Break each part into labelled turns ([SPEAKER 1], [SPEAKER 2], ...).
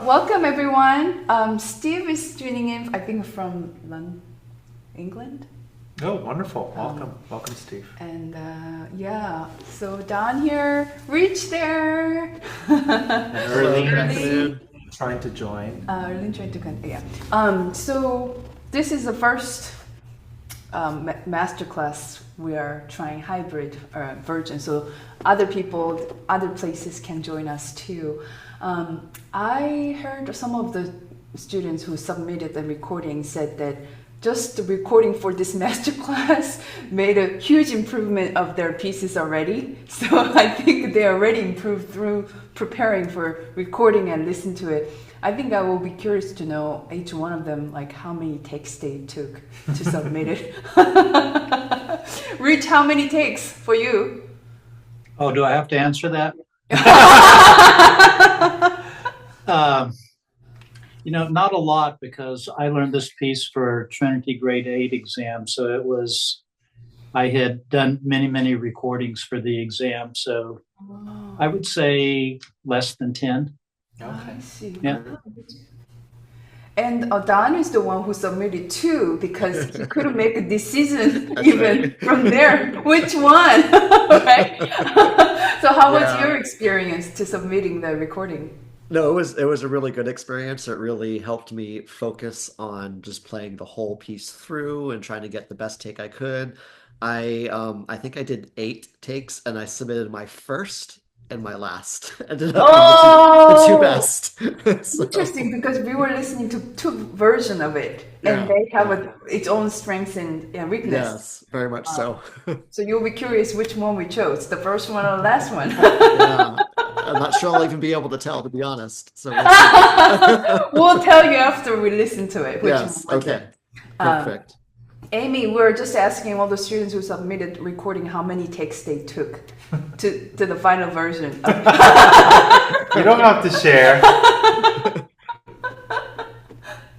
[SPEAKER 1] Welcome everyone. Steve is tuning in, I think from London, England.
[SPEAKER 2] Oh, wonderful. Welcome. Welcome, Steve.
[SPEAKER 1] And yeah, so Don here, Rich there.
[SPEAKER 2] Early
[SPEAKER 3] Good afternoon.
[SPEAKER 2] trying to join.
[SPEAKER 1] Really trying to yeah. So this is the first masterclass. We are trying hybrid version, so other people, other places can join us too. I heard some of the students who submitted the recording said that just the recording for this masterclass made a huge improvement of their pieces already. So I think they already improved through preparing for recording and listen to it. I think I will be curious to know each one of them, like how many takes they took to submit it. Rich, how many takes for you?
[SPEAKER 3] Oh, do I have to answer that? Not a lot because I learned this piece for Trinity Grade 8 exam. So I had done many, many recordings for the exam. So I would say less than 10.
[SPEAKER 1] I see.
[SPEAKER 3] Yeah.
[SPEAKER 1] And Don is the one who submitted two because he couldn't make a decision even
[SPEAKER 4] right.
[SPEAKER 1] from there. Which one? Right? So how was your experience to submitting the recording?
[SPEAKER 4] No, it was a really good experience. It really helped me focus on just playing the whole piece through and trying to get the best take I could. I think I did 8 takes and I submitted my first and my last. Ended up being the two best. So,
[SPEAKER 1] Interesting, because we were listening to two versions of it, and they have its own strengths and weakness.
[SPEAKER 4] yes, very much so.
[SPEAKER 1] So you'll be curious which one we chose, the first one or the last one.
[SPEAKER 4] Yeah. I'm not sure I'll even be able to tell, to be honest. So we'll see.
[SPEAKER 1] We'll tell you after we listen to it. Which
[SPEAKER 4] Yes,
[SPEAKER 1] one was
[SPEAKER 4] okay.
[SPEAKER 1] it.
[SPEAKER 4] Perfect.
[SPEAKER 1] Amy, we're just asking all the students who submitted recording how many takes they took to the final version.
[SPEAKER 2] You don't have to share.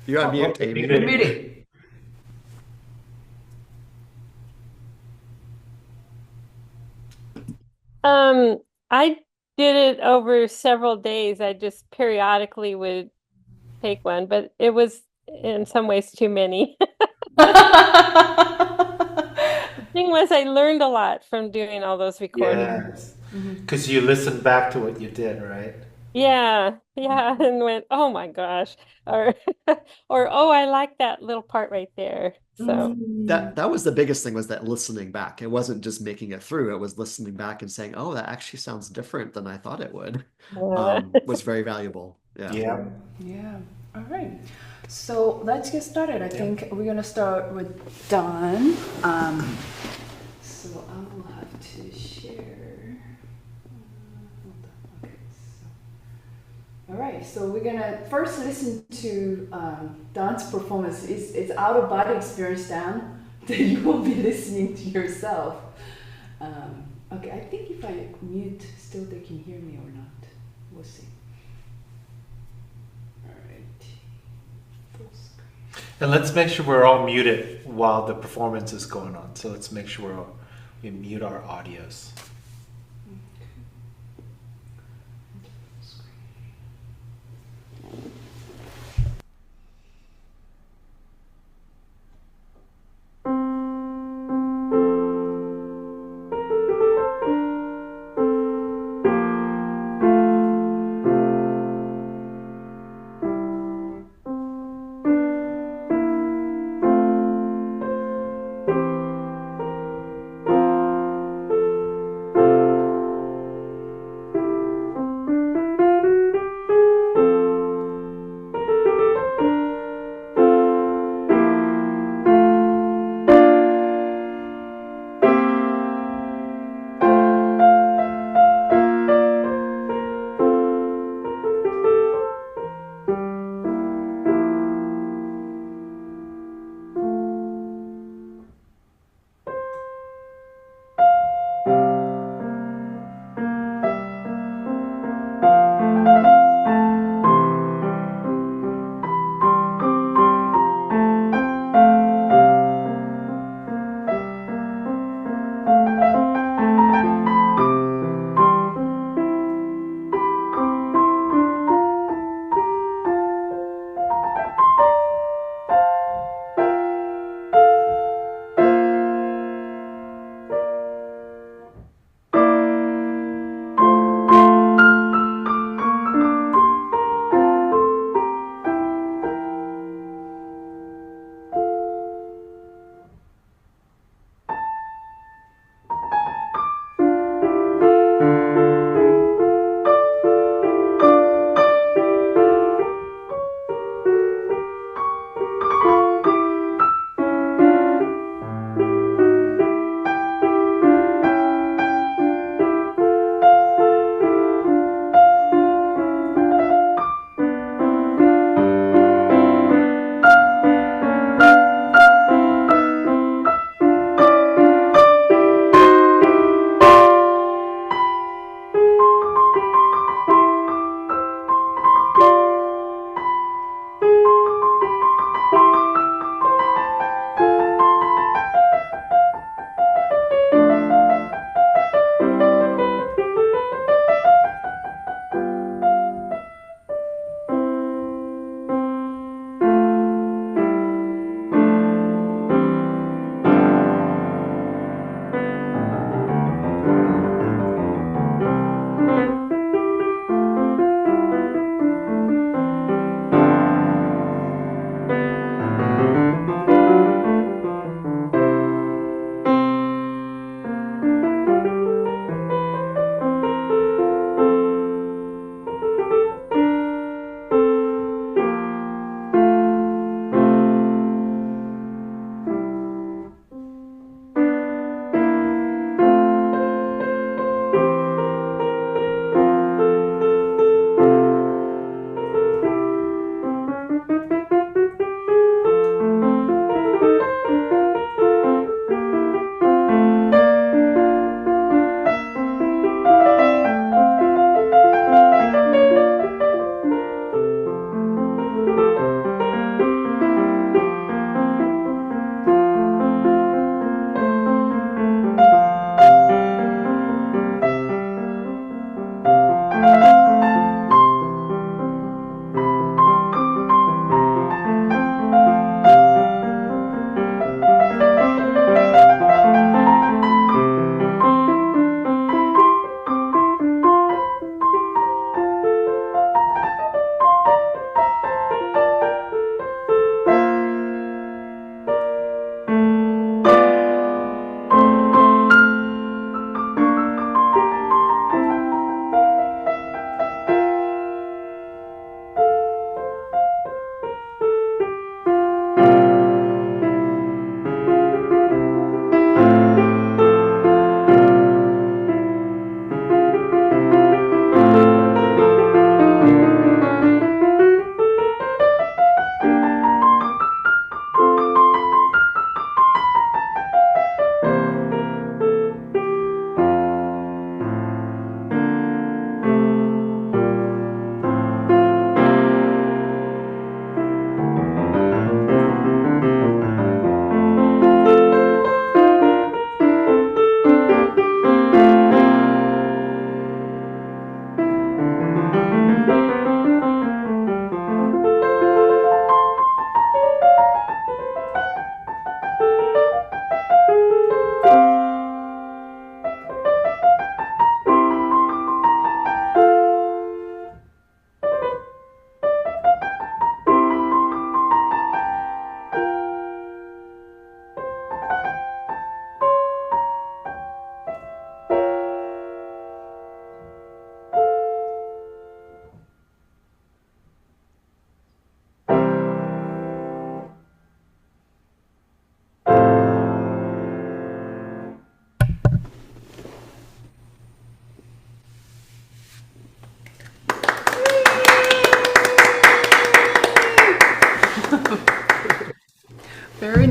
[SPEAKER 4] You're on mute, Amy.
[SPEAKER 1] Muted.
[SPEAKER 5] I did it over several days. I just periodically would take one, but it was in some ways too many. The thing was, I learned a lot from doing all those recordings.
[SPEAKER 2] Yes. Because you listened back to what you did, right?
[SPEAKER 5] Yeah, and went, oh my gosh, or or oh, I like that little part right there. So
[SPEAKER 4] That was the biggest thing, was that listening back. It wasn't just making it through. It was listening back and saying, "Oh, that actually sounds different than I thought it would."
[SPEAKER 5] uh,
[SPEAKER 4] Was very valuable. Yeah.
[SPEAKER 2] Yeah.
[SPEAKER 1] Yeah. All right. So let's get started. I think we're gonna start with Don. So I will have to share. Hold on. Okay. All right. So we're gonna first listen to Don's performance. It's out of body experience, Don, that you will be listening to yourself. Okay. I think if I mute, still they can hear me or not. We'll see.
[SPEAKER 2] And let's make sure we're all muted while the performance is going on. So let's make sure we mute our audios.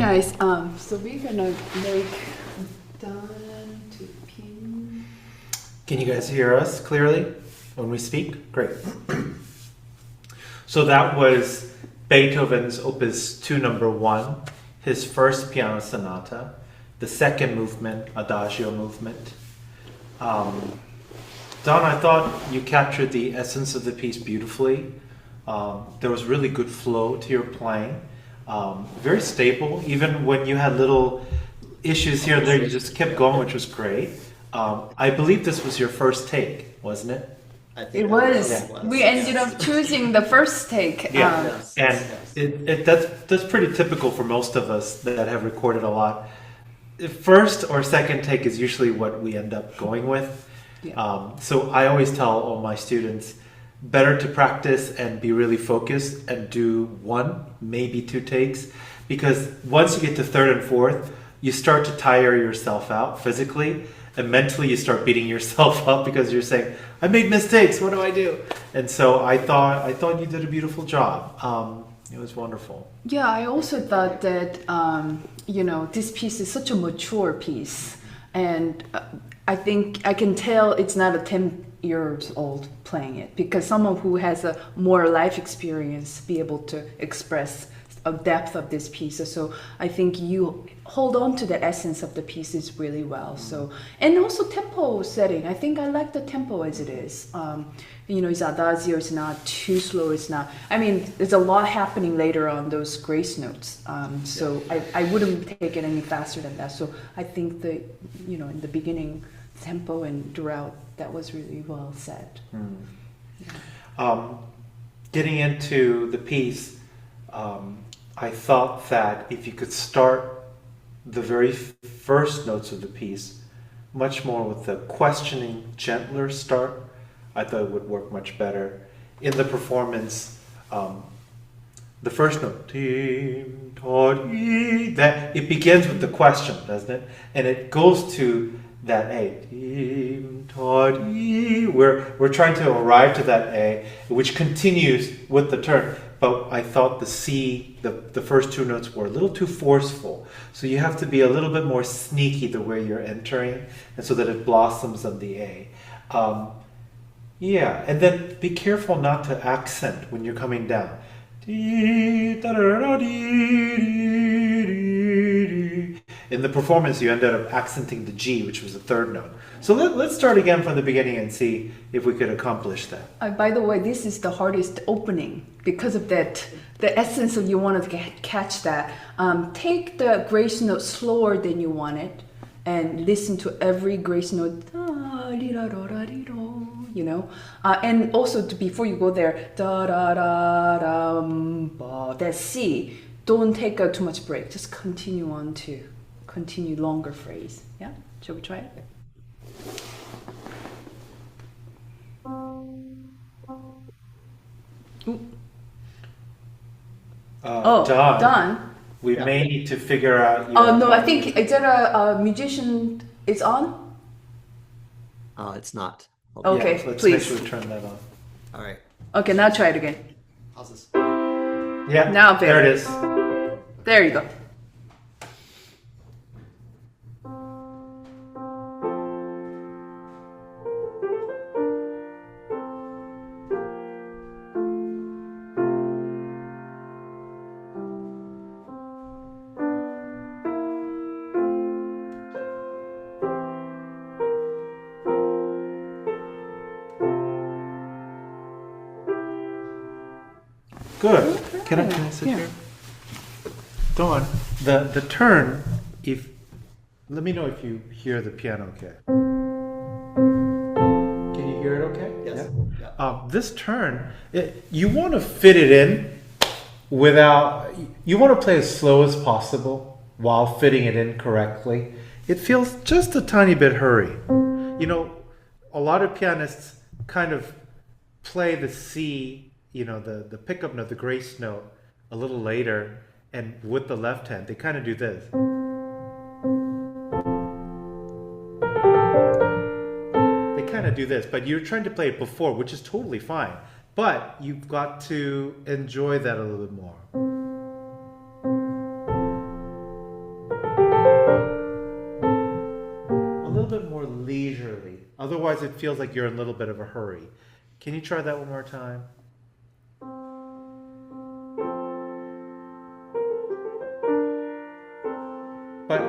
[SPEAKER 1] nice. So we're gonna make done to pin.
[SPEAKER 2] Can you guys hear us clearly when we speak? Great. So that was Beethoven's Opus 2 number 1, his first piano sonata, the second movement, Adagio movement. Don, I thought you captured the essence of the piece beautifully. There was really good flow to your playing. Very stable. Even when you had little issues here and there, you just kept going, which was great. I believe this was your first take, wasn't it?
[SPEAKER 4] I think
[SPEAKER 1] It
[SPEAKER 4] that
[SPEAKER 1] was.
[SPEAKER 4] was.
[SPEAKER 1] We ended up choosing the first take.
[SPEAKER 2] Yeah.
[SPEAKER 4] Yes,
[SPEAKER 2] And
[SPEAKER 4] yes.
[SPEAKER 2] that's pretty typical for most of us that have recorded a lot. First or second take is usually what we end up going with.
[SPEAKER 1] Yeah.
[SPEAKER 2] So I always tell all my students, better to practice and be really focused and do 1, maybe 2 takes, because once you get to third and fourth, you start to tire yourself out physically, and mentally you start beating yourself up because you're saying, I made mistakes, what do I do? And so I thought you did a beautiful job. It was wonderful.
[SPEAKER 1] Yeah, I also thought that, this piece is such a mature piece. And I think I can tell it's not a 10 years old playing it, because someone who has a more life experience be able to express a depth of this piece. So I think you hold on to the essence of the pieces really well. So, and also tempo setting. I think I like the tempo as it is. It's adagio, it's not too slow, it's not, there's a lot happening later on those grace notes. So I wouldn't take it any faster than that. So I think that, in the beginning, tempo and throughout, that was really well said.
[SPEAKER 2] Getting into the piece, I thought that if you could start the very first notes of the piece much more with the questioning, gentler start, I thought it would work much better. In the performance, the first note, that it begins with the question, doesn't it? And it goes to that A. We're trying to arrive to that A, which continues with the turn. But I thought the C, the first 2 notes were a little too forceful. So you have to be a little bit more sneaky the way you're entering, and so that it blossoms on the A. And then be careful not to accent when you're coming down. In the performance, you ended up accenting the G, which was the third note. So let's start again from the beginning and see if we could accomplish that.
[SPEAKER 1] By the way, this is the hardest opening because of that, the essence of you want to catch that. Take the grace note slower than you want it and listen to every grace note. And also before you go there, that C, don't take too much break. Just continue on to continue longer phrase. Yeah, shall we try it? Done.
[SPEAKER 2] We may need to figure out.
[SPEAKER 1] Oh no, I think is that a musician? It's on.
[SPEAKER 4] It's not.
[SPEAKER 1] Okay,
[SPEAKER 2] let's
[SPEAKER 1] please.
[SPEAKER 2] make sure we turn that on.
[SPEAKER 4] All right.
[SPEAKER 1] Okay, now try it again.
[SPEAKER 4] How's this?
[SPEAKER 2] Yeah.
[SPEAKER 1] Now
[SPEAKER 2] there it is.
[SPEAKER 1] There you go.
[SPEAKER 2] Good. Can I sit here? Dawn, the turn, let me know if you hear the piano okay. Can you hear it okay?
[SPEAKER 4] Yes.
[SPEAKER 2] Yeah. This turn, you want to fit it in you want to play as slow as possible while fitting it in correctly. It feels just a tiny bit hurried. A lot of pianists kind of play the C, the pickup note, the grace note, a little later, and with the left hand, they kind of do this. They kind of do this, but you're trying to play it before, which is totally fine. But you've got to enjoy that a little bit more. regularly. Otherwise, it feels like you're in a little bit of a hurry. Can you try that one more time? But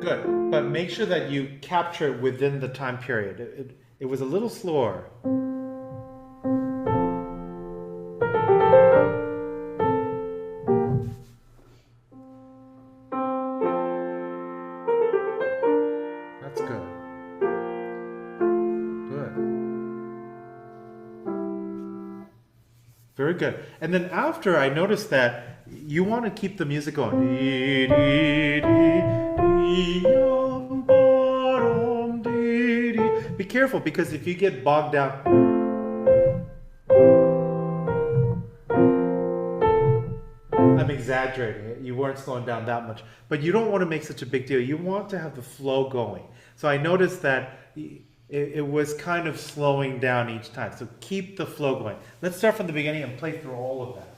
[SPEAKER 2] good. But make sure that you capture it within the time period. It was a little slower. That's good. Good. Very good. And then after, I noticed that you want to keep the music going. Dee, dee, dee, dee, yum, ba-dum, dee, dee. Be careful, because if you get bogged down, I'm exaggerating it. You weren't slowing down that much, but you don't want to make such a big deal. You want to have the flow going. So I noticed that it was kind of slowing down each time. So keep the flow going. Let's start from the beginning and play through all of that.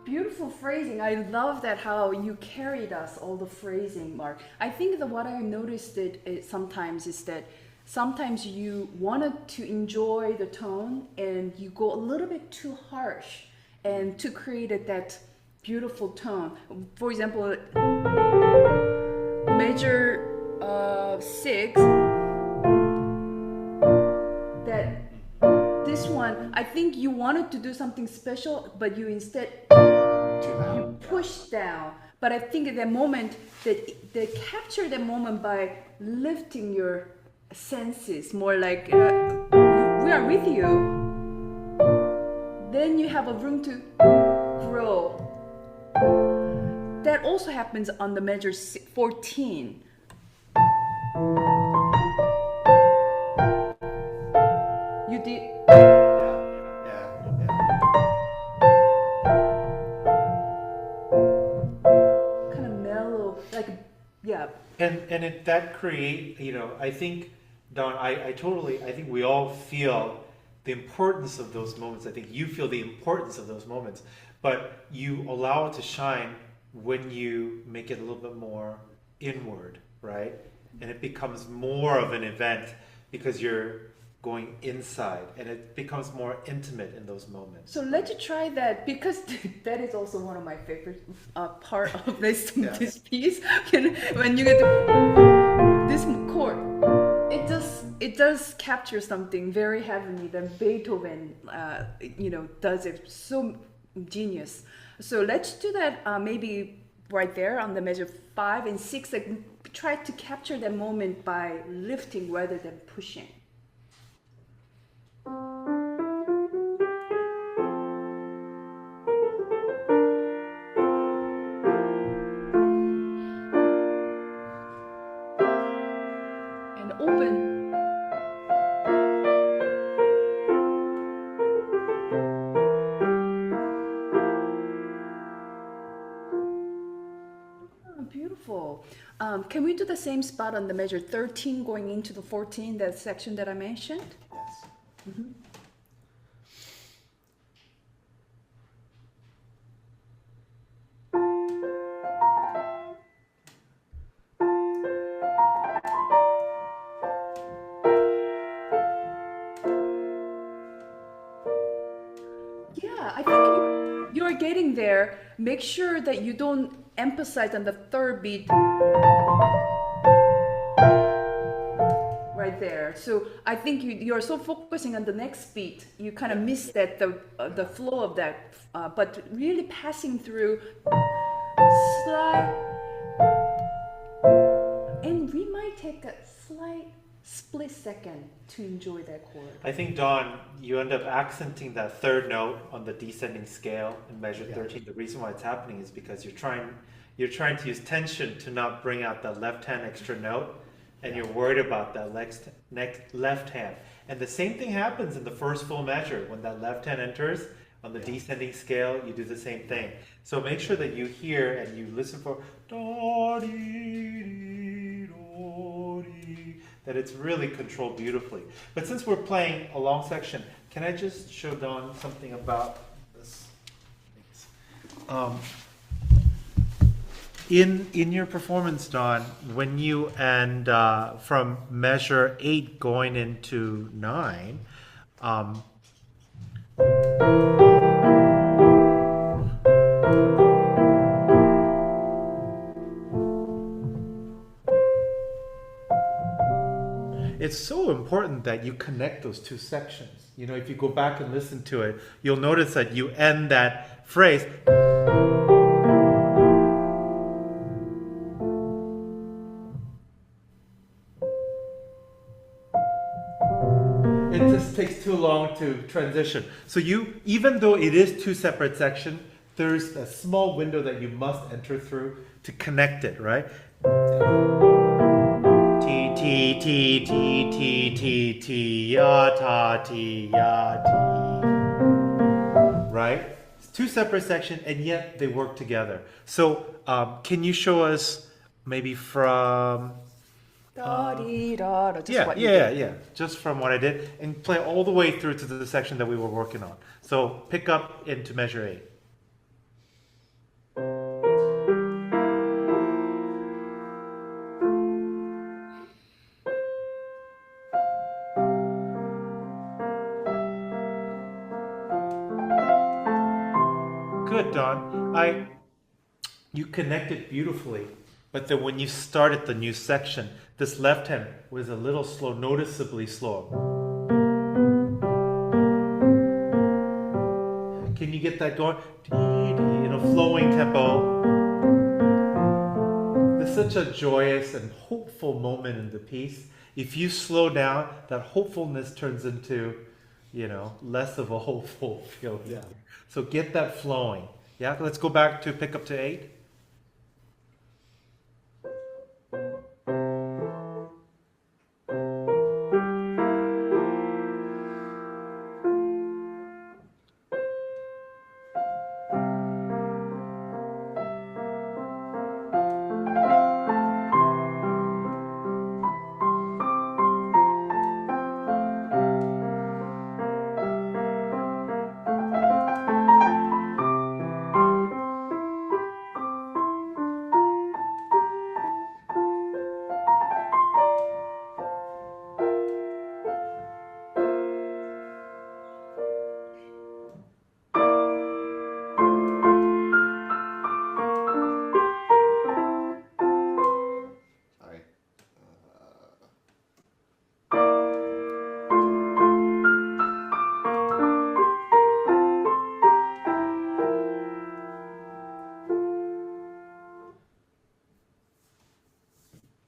[SPEAKER 1] Beautiful phrasing. I love that how you carried us all the phrasing, Mark. I think that what I noticed sometimes is that sometimes you wanted to enjoy the tone and you go a little bit too harsh and to create that beautiful tone. For example, measure 6, that this one, I think you wanted to do something special, but you instead you push down. But I think at that moment that they capture the moment by lifting your senses more, like we are with you. Then you have a room to grow. That also happens on the measure 14. You did. Kind of mellow, like, yeah.
[SPEAKER 2] And that create, I think, Don, I think we all feel the importance of those moments. I think you feel the importance of those moments, but you allow it to shine when you make it a little bit more inward, right? And it becomes more of an event because you're going inside, and it becomes more intimate in those moments.
[SPEAKER 1] So let's try that, because that is also one of my favorite part of listening to this piece. When you get this chord, it does capture something very heavenly that Beethoven, does it so genius. So let's do that maybe right there on the measure 5 and 6. Like, try to capture that moment by lifting rather than pushing. And open. Beautiful. Can we do the same spot on the measure 13 going into the 14, that section that I mentioned?
[SPEAKER 2] Yes.
[SPEAKER 1] Mm-hmm. Yeah, I think you're getting there. Make sure that you don't emphasize on the third beat right there. So I think you're so focusing on the next beat, you kind of miss that the flow of that. But really passing through slide, and we might take a slight split second to enjoy that chord.
[SPEAKER 2] I think, Don, you end up accenting that third note on the descending scale in measure 13. The reason why it's happening is because you're trying to use tension to not bring out that left hand extra note, and you're worried about that left hand. And the same thing happens in the first full measure. When that left hand enters on the descending scale, you do the same thing. So make sure that you hear and you listen for da dee dee do dee, that it's really controlled beautifully. But since we're playing a long section, can I just show Don something about this? In your performance, Don, when you end from measure 8 going into 9, it's so important that you connect those two sections. You know, if you go back and listen to it, you'll notice that you end that phrase. It just takes too long to transition. So even though it is two separate sections, there's a small window that you must enter through to connect it, right? T, T, T, T, T, T, T, ya, ta, T, ya, T. Right? It's two separate sections, and yet they work together. So can you show us maybe from... Just from what I did, and play all the way through to the section that we were working on. So pick up into measure 8. Good, Don. You connected beautifully. But then when you started the new section, this left hand was a little slow, noticeably slow. Can you get that going? In a flowing tempo. There's such a joyous and hopeful moment in the piece. If you slow down, that hopefulness turns into, less of a hopeful feeling. Yeah. So get that flowing. Yeah, let's go back to pick up to 8.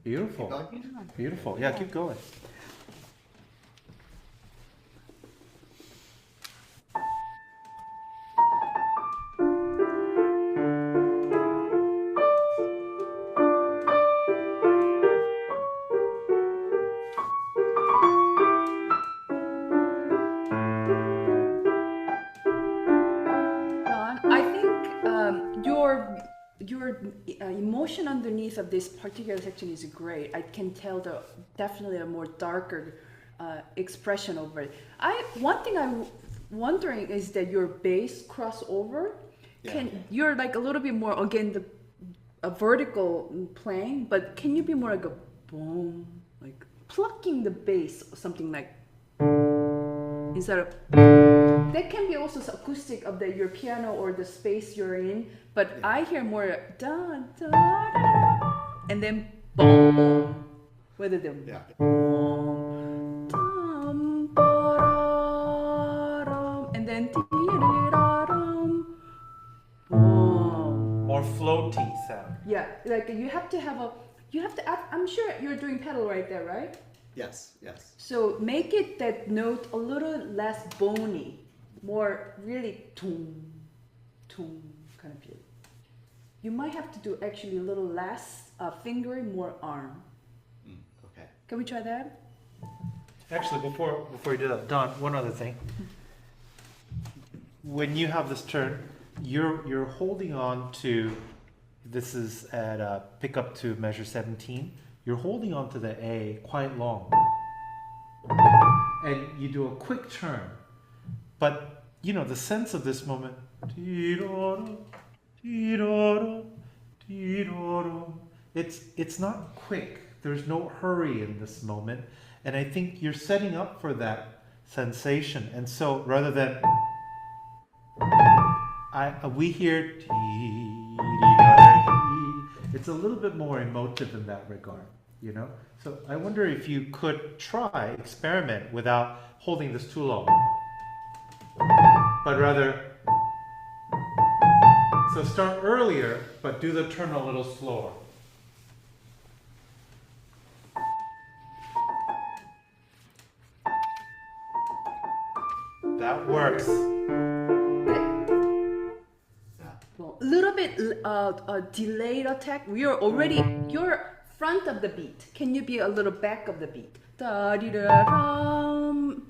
[SPEAKER 2] Beautiful. Beautiful. Yeah, keep going.
[SPEAKER 1] Your emotion underneath of this particular section is great. I can tell definitely a more darker expression over it. One thing I'm wondering is that your bass crossover, you're like a little bit more, again, a vertical playing, but can you be more like a boom, like plucking the bass or something like, instead of, that can be also acoustic of your piano or the space you're in, but I hear more da da da, and then boom, whether the boom, dum, ba-da-dum, and then ti-di-da-dum, boom.
[SPEAKER 2] More floaty sound.
[SPEAKER 1] Yeah, like you have to add, I'm sure you're doing pedal right there, right?
[SPEAKER 4] Yes, yes.
[SPEAKER 1] So make it that note a little less bony, more really toom, toom kind of feel. You might have to do actually a little less fingering, more arm.
[SPEAKER 4] Okay.
[SPEAKER 1] Can we try that?
[SPEAKER 2] Actually, before you do that, Don, one other thing. When you have this turn, you're holding on to, this is at pick up to measure 17. You're holding on to the A quite long, and you do a quick turn. But you know the sense of this moment. It's not quick. There's no hurry in this moment, and I think you're setting up for that sensation. And so rather than we hear it's a little bit more emotive in that regard, you know. So I wonder if you could try experiment without holding this too long, but rather. So start earlier, but do the turn a little slower. That works.
[SPEAKER 1] Well, a little bit delayed attack. You're front of the beat. Can you be a little back of the beat? Da-dee-da-dum.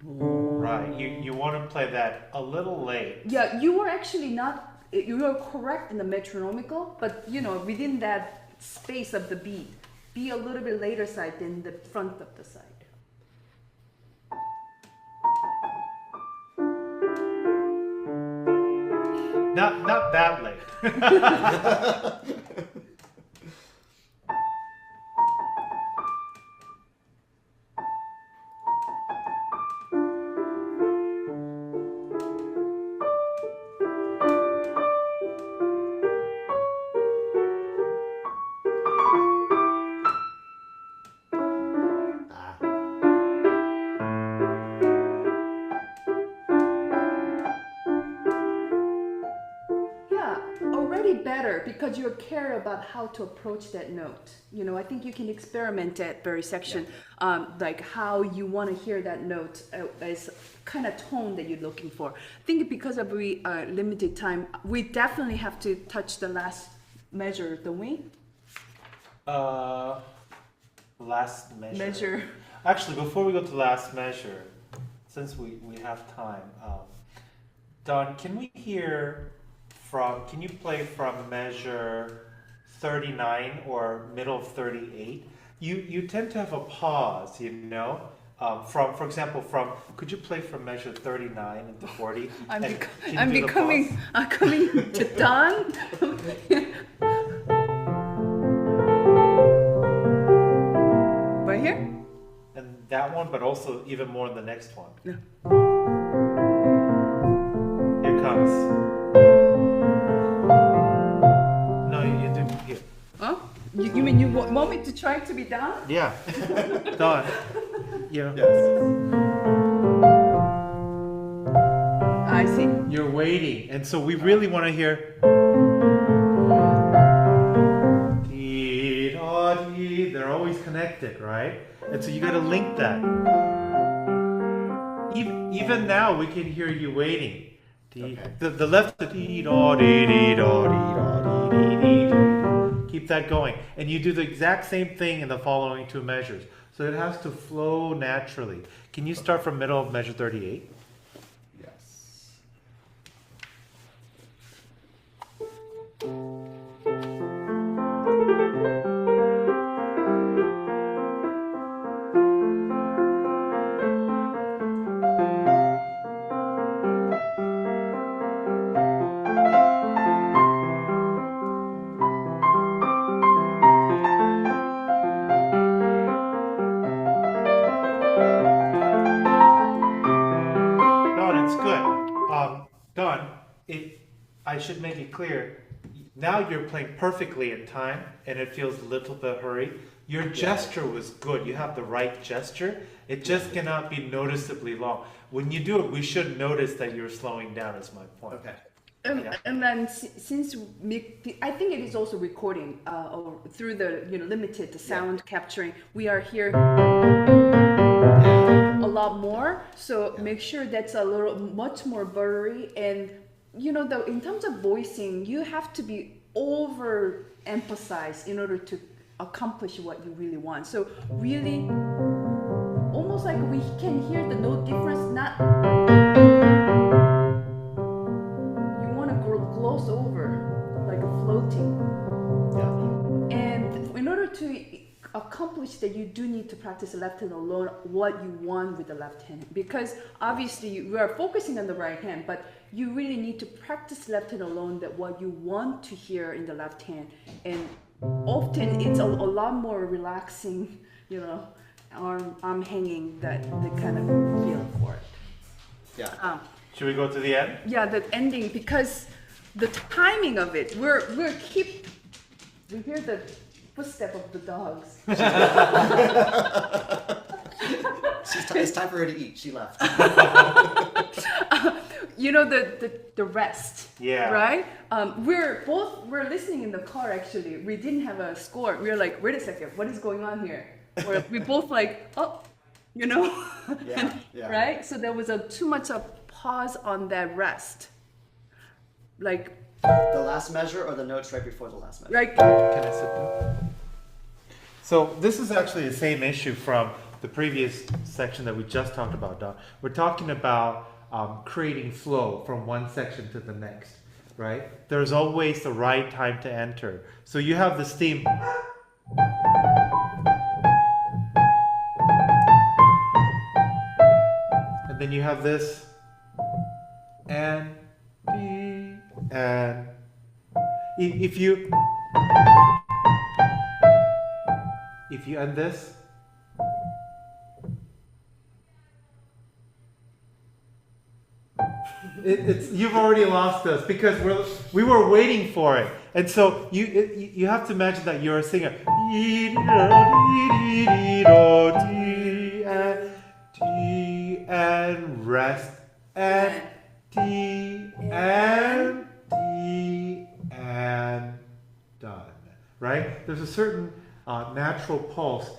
[SPEAKER 2] Right. You want to play that a little late.
[SPEAKER 1] Yeah, you were actually not. You were correct in the metronomical, but you know within that space of the beat, be a little bit later side than the front of the side.
[SPEAKER 2] Not that late.
[SPEAKER 1] Better because you care about how to approach that note. You know, I think you can experiment at very section, like how you want to hear that note as kind of tone that you're looking for. I think because of limited time, we definitely have to touch the last measure, don't we?
[SPEAKER 2] Last measure.
[SPEAKER 1] Measure.
[SPEAKER 2] Actually, before we go to last measure, since we have time, Don, can we hear? Can you play from measure 39 or middle of 38? You tend to have a pause, you know. For example, could you play from measure 39 into 40?
[SPEAKER 1] I'm coming to Don. Right here.
[SPEAKER 2] And that one, but also even more in the next one.
[SPEAKER 1] Yeah.
[SPEAKER 2] Here comes.
[SPEAKER 1] Huh? You mean you want me to try to be down?
[SPEAKER 2] Yeah. Don. Yeah.
[SPEAKER 4] Yes.
[SPEAKER 1] I see.
[SPEAKER 2] You're waiting, and so we really want to hear. They're always connected, right? And so you got to link that. Even now, we can hear you waiting.
[SPEAKER 4] Okay.
[SPEAKER 2] The left. Keep that going. And you do the exact same thing in the following two measures. So it has to flow naturally. Can you start from middle of measure 38?
[SPEAKER 4] Yes.
[SPEAKER 2] I should make it clear, now you're playing perfectly in time and it feels a little bit hurried. Your gesture was good. You have the right gesture. It just cannot be noticeably long. When you do it, we should notice that you're slowing down is my point.
[SPEAKER 4] Okay.
[SPEAKER 1] And then since I think it is also recording or through the limited sound capturing, we are here a lot more. So make sure that's a little much more blurry. And in terms of voicing, you have to be overemphasized in order to accomplish what you really want. So really, almost like we can hear the note difference. Not you want to gloss over like a floating.
[SPEAKER 4] Yeah.
[SPEAKER 1] And in order to accomplish that, you do need to practice the left hand alone, what you want with the left hand, because obviously we are focusing on the right hand, but you really need to practice left hand alone, that what you want to hear in the left hand. And often it's a lot more relaxing, arm hanging, that the kind of feel for it.
[SPEAKER 4] Yeah.
[SPEAKER 2] Should we go to the end?
[SPEAKER 1] Yeah, the ending, because the timing of it, we hear the footstep of the dogs.
[SPEAKER 4] It's time for her to eat. She left.
[SPEAKER 1] The rest.
[SPEAKER 2] Yeah.
[SPEAKER 1] Right? We're listening in the car actually. We didn't have a score. We were like, wait a second, what is going on here? We both like,
[SPEAKER 4] Yeah.
[SPEAKER 1] Right? So there was too much of pause on that rest. Like
[SPEAKER 4] The last measure or the notes right before the last measure?
[SPEAKER 1] Like,
[SPEAKER 2] Can I sit down? So this is actually the same issue from the previous section that we just talked about, Don. We're talking about creating flow from one section to the next, right? There's always the right time to enter. So you have this theme. And then you have this. And B. And if you end this, it's you've already lost us, because we were waiting for it, and so you have to imagine that you're a singer. And rest and D and D and done. Right? There's a certain natural pulse,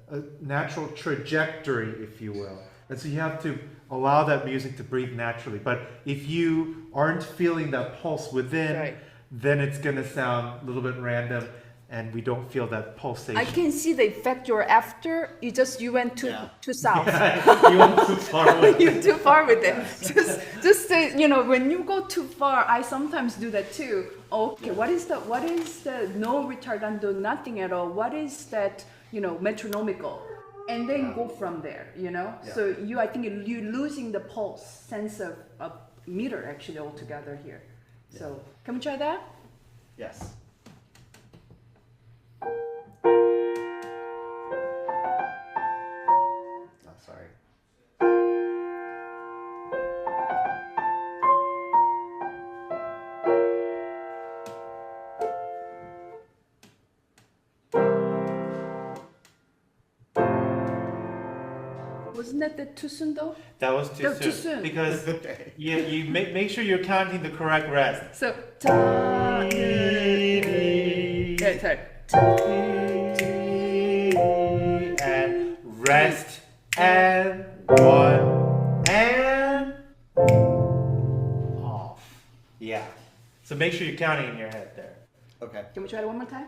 [SPEAKER 2] a natural trajectory, if you will. And so you have to allow that music to breathe naturally. But if you aren't feeling that pulse within,
[SPEAKER 1] right,
[SPEAKER 2] then it's going to sound a little bit random, and we don't feel that pulsation.
[SPEAKER 1] I can see the effect you're after. You went too south.
[SPEAKER 2] You went too far with it.
[SPEAKER 1] You're too far with it. Just when you go too far, I sometimes do that too. Okay, what is the no retardando, nothing at all? What is that, metronomical? And then go from there,
[SPEAKER 4] Yeah.
[SPEAKER 1] So I think you're losing the pulse, sense of meter actually altogether here. So can we try that?
[SPEAKER 4] Yes. Oh, sorry.
[SPEAKER 1] Wasn't that too soon though?
[SPEAKER 2] That was too soon. Because you make sure you're counting the correct rest.
[SPEAKER 1] So sorry.
[SPEAKER 2] And rest and one and off. Yeah. So make sure you're counting in your head there.
[SPEAKER 4] Okay.
[SPEAKER 1] Can we try it one more time?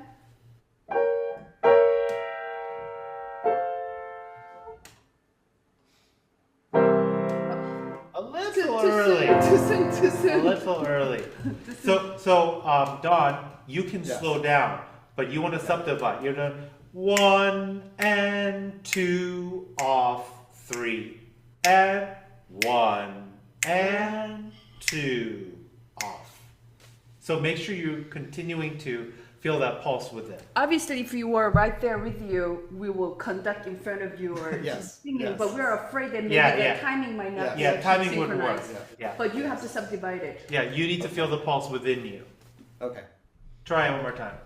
[SPEAKER 2] A little early.
[SPEAKER 1] Too soon.
[SPEAKER 2] A little early. So Don, you can slow down, but you want to subdivide. You're going 1 and 2 off 3 and 1 and 2 off. So make sure you're continuing to feel that pulse with it.
[SPEAKER 1] Obviously, if you were right there with you, we will conduct in front of you or just singing. But we're afraid that maybe the timing might not be
[SPEAKER 2] timing wouldn't work.
[SPEAKER 1] synchronized.
[SPEAKER 2] Yeah.
[SPEAKER 1] But you have to subdivide it.
[SPEAKER 2] Yeah, you need to feel the pulse within you.
[SPEAKER 4] Okay.
[SPEAKER 2] Try it one more time.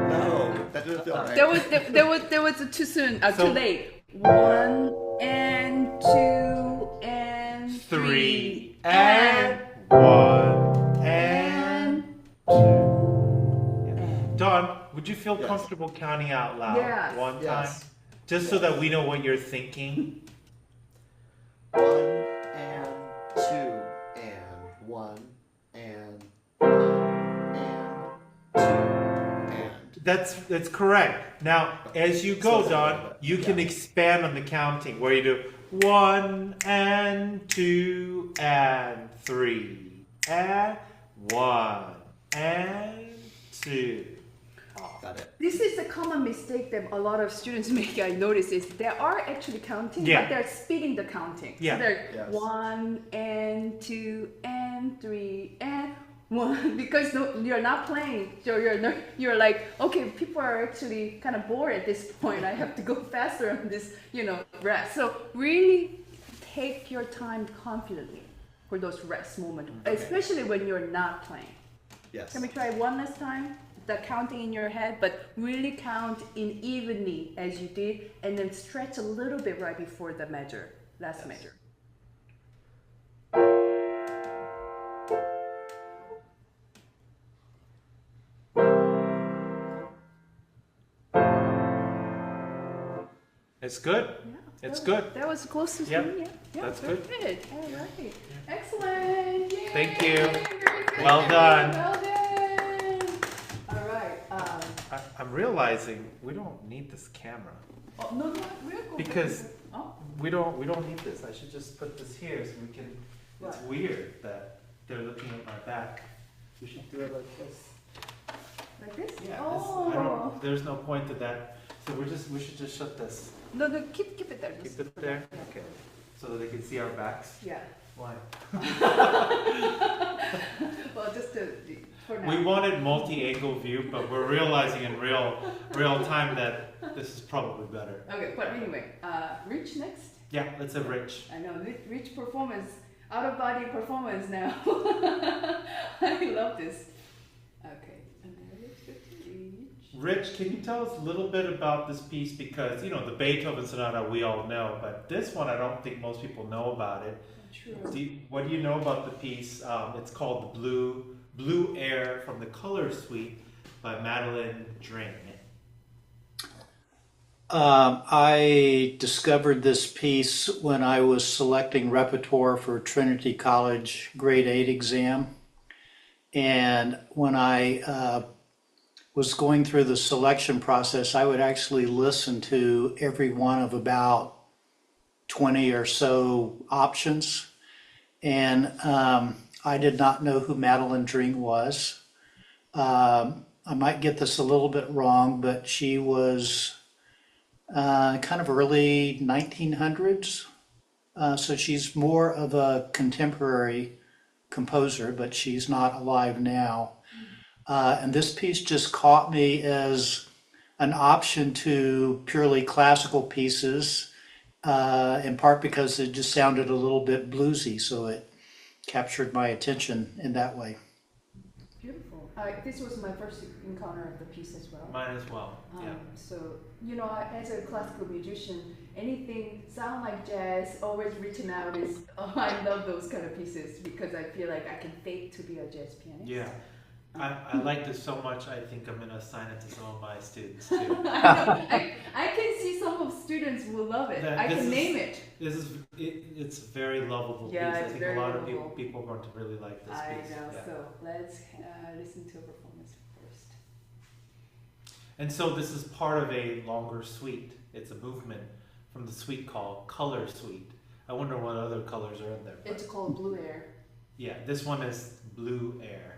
[SPEAKER 4] No, that didn't feel right.
[SPEAKER 1] There was too soon,
[SPEAKER 2] So-
[SPEAKER 1] too late. 1 and 2 and
[SPEAKER 2] 3
[SPEAKER 1] 3
[SPEAKER 2] and 1 and 2.
[SPEAKER 1] and
[SPEAKER 2] Don, would you feel
[SPEAKER 4] Yes.
[SPEAKER 2] comfortable counting out loud
[SPEAKER 1] Yes.
[SPEAKER 2] one time?
[SPEAKER 4] Yes.
[SPEAKER 2] Just so that we know what you're thinking.
[SPEAKER 4] 1 and 2 and 1 and 1 and 2 and.
[SPEAKER 2] That's correct. Now, as you go,
[SPEAKER 4] Slow down a
[SPEAKER 2] Don,
[SPEAKER 4] little bit.
[SPEAKER 2] you can
[SPEAKER 4] Yeah.
[SPEAKER 2] expand on the counting where you do 1 and 2 and 3 and 1 and 2.
[SPEAKER 4] Got it.
[SPEAKER 1] this is a common mistake that a lot of students make. I notice is they are actually counting,
[SPEAKER 2] Yeah.
[SPEAKER 1] but they're speeding the counting.
[SPEAKER 2] Yeah.
[SPEAKER 1] So they're
[SPEAKER 4] Yes.
[SPEAKER 1] 1 and 2 and 3 and 1 because you're not playing. So you're like, okay, people are actually kind of bored at this point. I have to go faster on this, rest. So really take your time confidently for those rest moments, especially when you're not playing.
[SPEAKER 4] Yes.
[SPEAKER 1] Can we try one last time? The counting in your head, but really count in evenly as you did, and then stretch a little bit right before the measure, last measure.
[SPEAKER 2] It's good.
[SPEAKER 1] Yeah,
[SPEAKER 2] It's
[SPEAKER 1] that
[SPEAKER 2] good.
[SPEAKER 1] was- That was close to
[SPEAKER 2] Yep,
[SPEAKER 1] me. Yeah,
[SPEAKER 2] that's
[SPEAKER 1] very
[SPEAKER 2] good.
[SPEAKER 1] All right, excellent. Yay.
[SPEAKER 2] Thank you.
[SPEAKER 1] Very good.
[SPEAKER 2] Well done.
[SPEAKER 1] Well done. All right.
[SPEAKER 2] I'm realizing we don't need this camera
[SPEAKER 1] No, we're good.
[SPEAKER 2] because
[SPEAKER 1] Oh,
[SPEAKER 2] we don't need this. I should just put this here so we can. It's
[SPEAKER 1] Right.
[SPEAKER 2] weird that they're looking at my back. We should do it like this.
[SPEAKER 1] like this?
[SPEAKER 2] Yeah.
[SPEAKER 1] Oh.
[SPEAKER 2] I don't. There's no point to that. So we should just shut this.
[SPEAKER 1] No, keep it there.
[SPEAKER 2] Keep it there. Okay. So that they can see our backs.
[SPEAKER 1] Yeah.
[SPEAKER 2] Why?
[SPEAKER 1] Well, just for now.
[SPEAKER 2] We wanted multi-angle view, but we're realizing in real time that this is probably better.
[SPEAKER 1] Okay, but anyway, Rich next.
[SPEAKER 2] Yeah, let's have Rich.
[SPEAKER 1] I know, Rich performance, out of body performance now. I love this. Okay, and then let's go to Rich.
[SPEAKER 2] Rich, can you tell us a little bit about this piece? Because, the Beethoven Sonata we all know, but this one I don't think most people know about it.
[SPEAKER 1] True.
[SPEAKER 2] What do you know about the piece? It's called the Blue Air from the Color Suite by Madeline Dring.
[SPEAKER 3] I discovered this piece when I was selecting repertoire for Trinity College grade 8 exam. And when I was going through the selection process, I would actually listen to every one of about 20 or so options. And I did not know who Madeline Dring was. I might get this a little bit wrong, but she was kind of early 1900s. So she's more of a contemporary composer, but she's not alive now. And this piece just caught me as an option to purely classical pieces, in part because it just sounded a little bit bluesy, so it captured my attention in that way.
[SPEAKER 1] Beautiful. This was my first encounter of the piece as well.
[SPEAKER 2] Mine as well, yeah.
[SPEAKER 1] So, as a classical musician, anything sound like jazz, always written out is, I love those kind of pieces because I feel like I can fake to be a jazz pianist.
[SPEAKER 2] Yeah. I like this so much, I think I'm going to assign it to some of my students too.
[SPEAKER 1] I know. I can see some of students will love it. I can name it.
[SPEAKER 2] It's a very lovable
[SPEAKER 1] Yeah,
[SPEAKER 2] piece. I
[SPEAKER 1] it's
[SPEAKER 2] think
[SPEAKER 1] very
[SPEAKER 2] a lot
[SPEAKER 1] lovable.
[SPEAKER 2] of people are going to really like this
[SPEAKER 1] I
[SPEAKER 2] piece.
[SPEAKER 1] know.
[SPEAKER 2] Yeah.
[SPEAKER 1] So let's listen to a performance first.
[SPEAKER 2] And so this is part of a longer suite. It's a movement from the suite called Color Suite. I wonder what other colors are in there.
[SPEAKER 1] It's called Blue Air.
[SPEAKER 2] Yeah, this one is Blue Air.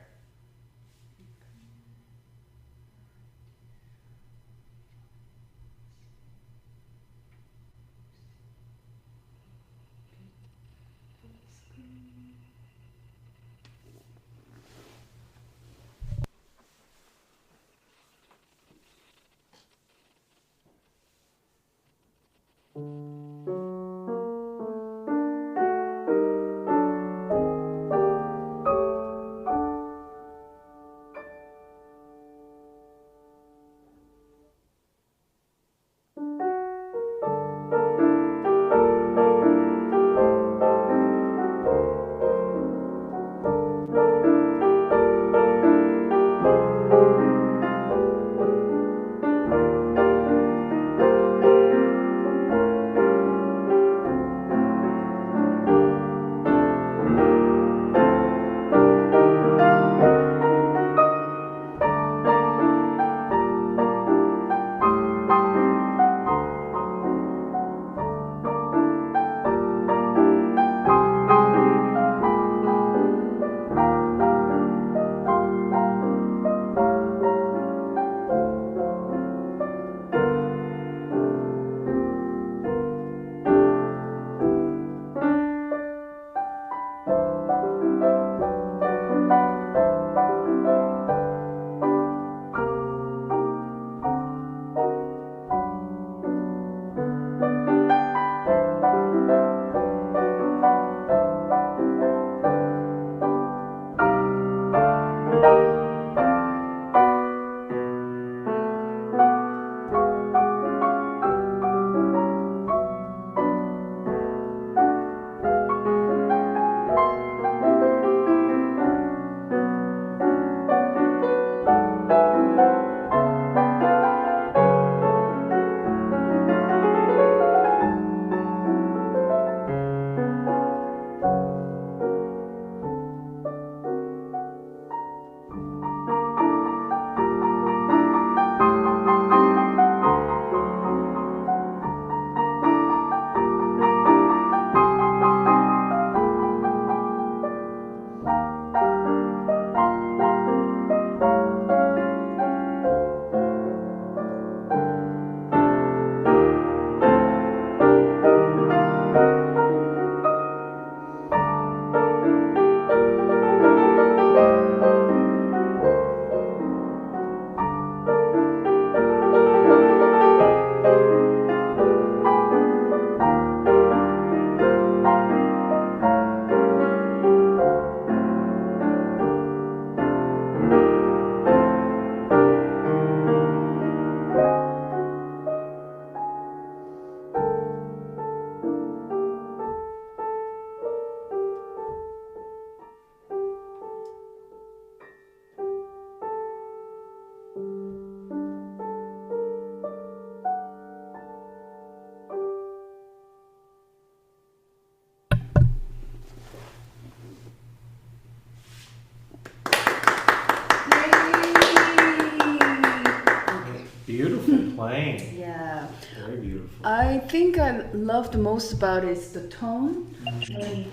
[SPEAKER 2] Beautiful playing.
[SPEAKER 1] Yeah.
[SPEAKER 2] Very beautiful.
[SPEAKER 1] I think I love the most about it is the tone, and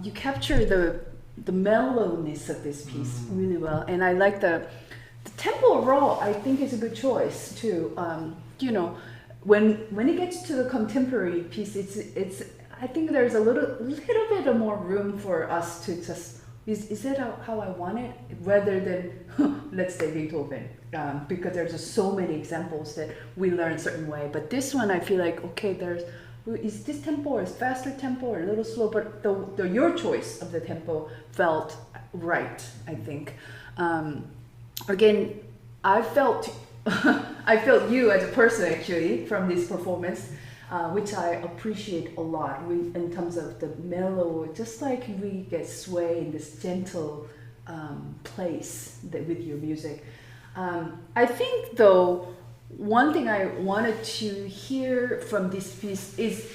[SPEAKER 1] you capture the mellowness of this piece really well. And I like the tempo raw. I think is a good choice too. You know, when it gets to the contemporary piece, it's I think there's a little bit of more room for us to just is that how I want it, rather than let's say Beethoven, because there's just so many examples that we learn a certain way. But this one, I feel like okay, is this tempo or is faster tempo or a little slow, but your choice of the tempo felt right, I think. Again, I felt I felt you as a person actually from this performance, which I appreciate a lot in terms of the mellow, just like we get sway in this gentle place with your music. I think though, one thing I wanted to hear from this piece is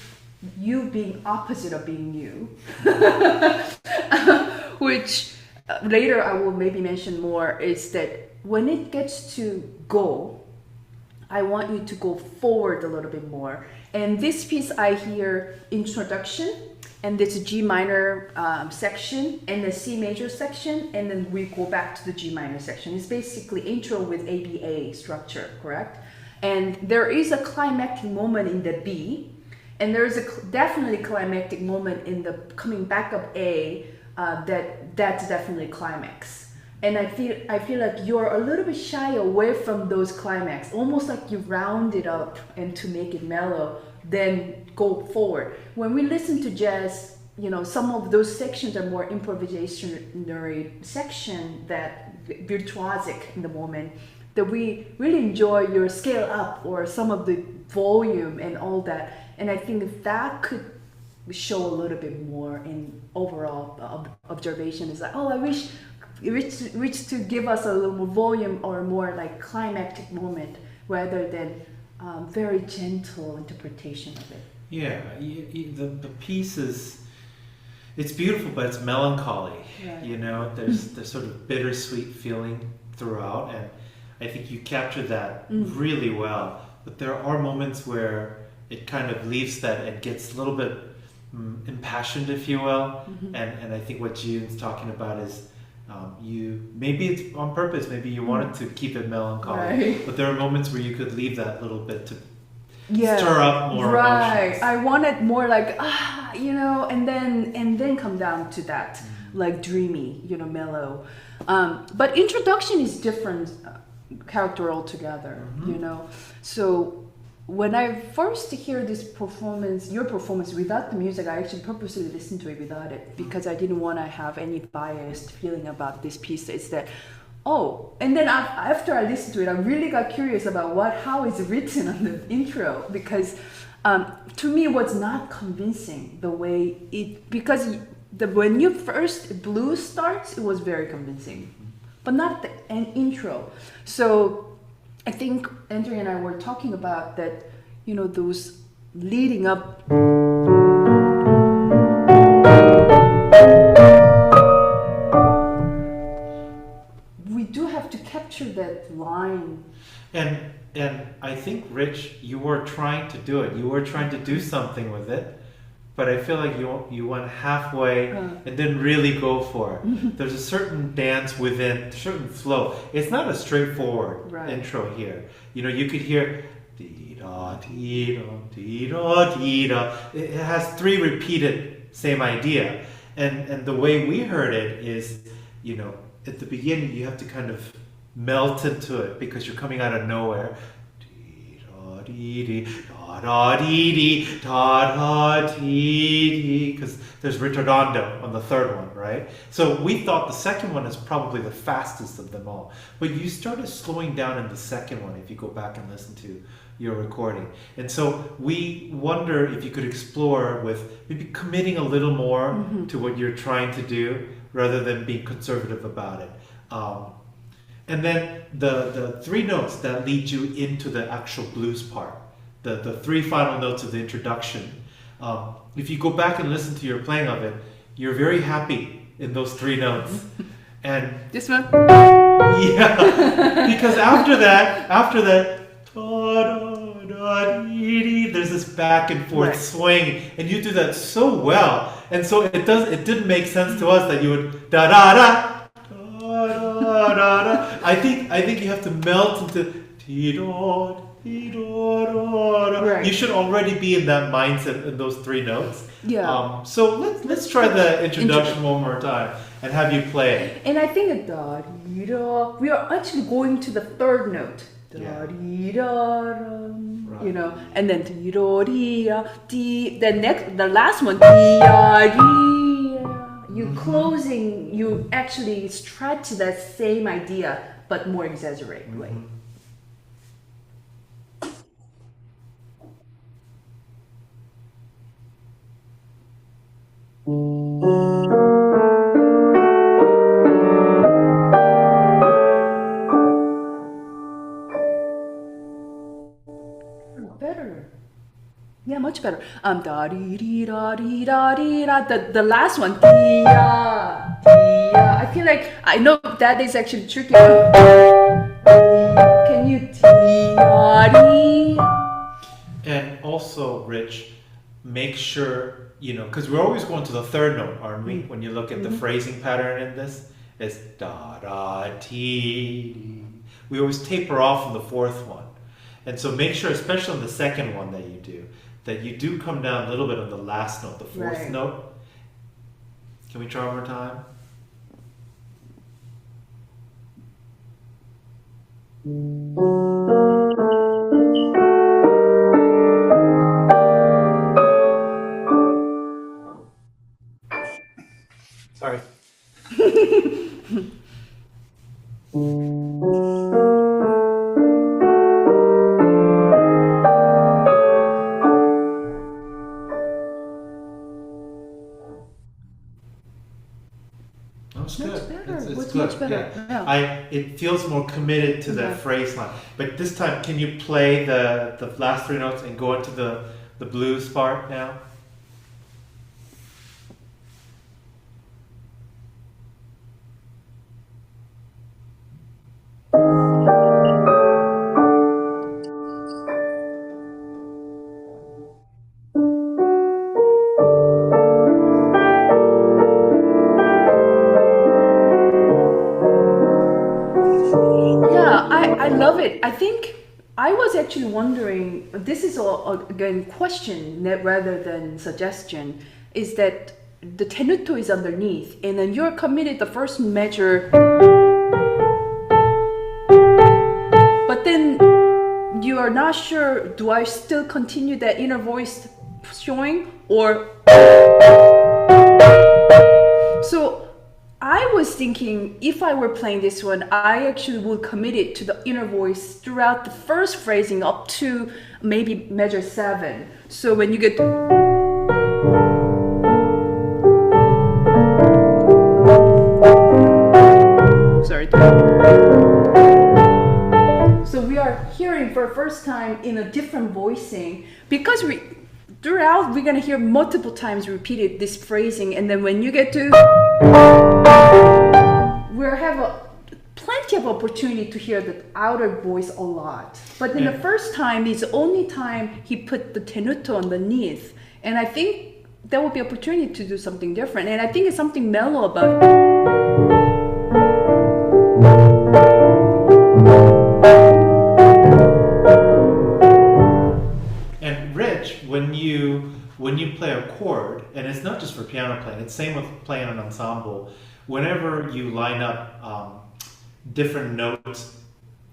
[SPEAKER 1] you being opposite of being you, which later I will maybe mention more, is that when it gets to go, I want you to go forward a little bit more. And this piece I hear introduction, and there's a G minor section and a C major section, and then we go back to the G minor section. It's basically intro with ABA structure, correct? And there is a climactic moment in the B, and there's a definitely climactic moment in the coming back of A. That's definitely climax. And I feel like you're a little bit shy away from those climax, almost like you round it up and to make it mellow, then go forward. When we listen to jazz, you know, some of those sections are more improvisationary section, that virtuosic in the moment, that we really enjoy your scale up or some of the volume and all that. And I think that could show a little bit more in overall observation. Is like, oh, I wish which to give us a little more volume or more like climactic moment rather than very gentle interpretation of it.
[SPEAKER 2] Yeah, the piece is, it's beautiful, but it's melancholy.
[SPEAKER 1] Right.
[SPEAKER 2] You know, there's sort of bittersweet feeling throughout, and I think you captured that really well. But there are moments where it kind of leaves that and gets a little bit impassioned, if you will. And I think what Jiun's talking about is maybe it's on purpose, maybe you wanted to keep it melancholy,
[SPEAKER 1] right.
[SPEAKER 2] but there are moments where you could leave that little bit to
[SPEAKER 1] Yeah,
[SPEAKER 2] stir up more
[SPEAKER 1] right.
[SPEAKER 2] emotions.
[SPEAKER 1] I wanted more like you know, and then come down to that like dreamy, you know, mellow. But introduction is different character altogether, you know. So when I first hear this performance, your performance without the music, I actually purposely listened to it without it because I didn't want to have any biased feeling about this piece. It's that, and then after I listened to it, I really got curious about how it's written on the intro because to me it was not convincing the way because when you first blues starts, it was very convincing, but not an intro. So I think Andrea and I were talking about that, you know, those leading up. We do have to capture that line.
[SPEAKER 2] And I think, Rich, you were trying to do it. You were trying to do something with it, but I feel like you went halfway and didn't really go for it. There's a certain dance within, a certain flow. It's not a straightforward intro here. You know, you could hear dee-da, dee-da, dee-da, dee-da. It has three repeated same idea. And the way we heard it is, you know, at the beginning you have to kind of melt into it because you're coming out of nowhere. Because there's ritardando on the third one, right? So we thought the second one is probably the fastest of them all. But you started slowing down in the second one if you go back and listen to your recording. And so we wonder if you could explore with maybe committing a little more to what you're trying to do rather than being conservative about it. And then the three notes that lead you into the actual blues part, the three final notes of the introduction. If you go back and listen to your playing of it, you're very happy in those three notes. And
[SPEAKER 1] This one?
[SPEAKER 2] yeah, because after that, there's this back and forth swing, and you do that so well. And so it didn't make sense to us that you would da da da. I think you have to melt into You should already be in that mindset in those three notes.
[SPEAKER 1] Yeah.
[SPEAKER 2] So let's try the introduction one more time and have you play it.
[SPEAKER 1] And I think we are actually going to the third note.
[SPEAKER 2] Yeah.
[SPEAKER 1] You know, and then the last one you closing, you actually stretch that same idea but more exaggerated way. Better. Yeah, much better. Da dee dee da dee da dee da. The last one. Dee da dee da. I feel like I know that is actually tricky. Can you dee da dee?
[SPEAKER 2] And also, Rich, make sure, you know, because we're always going to the third note, aren't we? When you look at the phrasing pattern in this, it's da da ti. We always taper off on the fourth one. And so make sure, especially on the second one that you do come down a little bit on the last note, the fourth note. Can we try one more time? Sorry. That's good.
[SPEAKER 1] Much better.
[SPEAKER 2] It's
[SPEAKER 1] What's
[SPEAKER 2] good.
[SPEAKER 1] much
[SPEAKER 2] It feels more committed to the phrase line. But this time, can you play the last three notes and go into the blues part now?
[SPEAKER 1] I love it. I think I was actually wondering, this is again question rather than suggestion, is that the tenuto is underneath and then you're committed the first measure, but then you are not sure, do I still continue that inner voice showing or... So I was thinking if I were playing this one, I actually would commit it to the inner voice throughout the first phrasing up to maybe measure 7. So when you get to... Sorry. So we are hearing for the first time in a different voicing because throughout we're going to hear multiple times repeated this phrasing, and then when you get to... we'll have plenty of opportunity to hear the outer voice a lot. But then the first time is the only time he put the tenuto underneath. And I think there will be opportunity to do something different. And I think it's something mellow about it.
[SPEAKER 2] And Rich, when you play a chord, and it's not just for piano playing, it's same with playing an ensemble, whenever you line up different notes,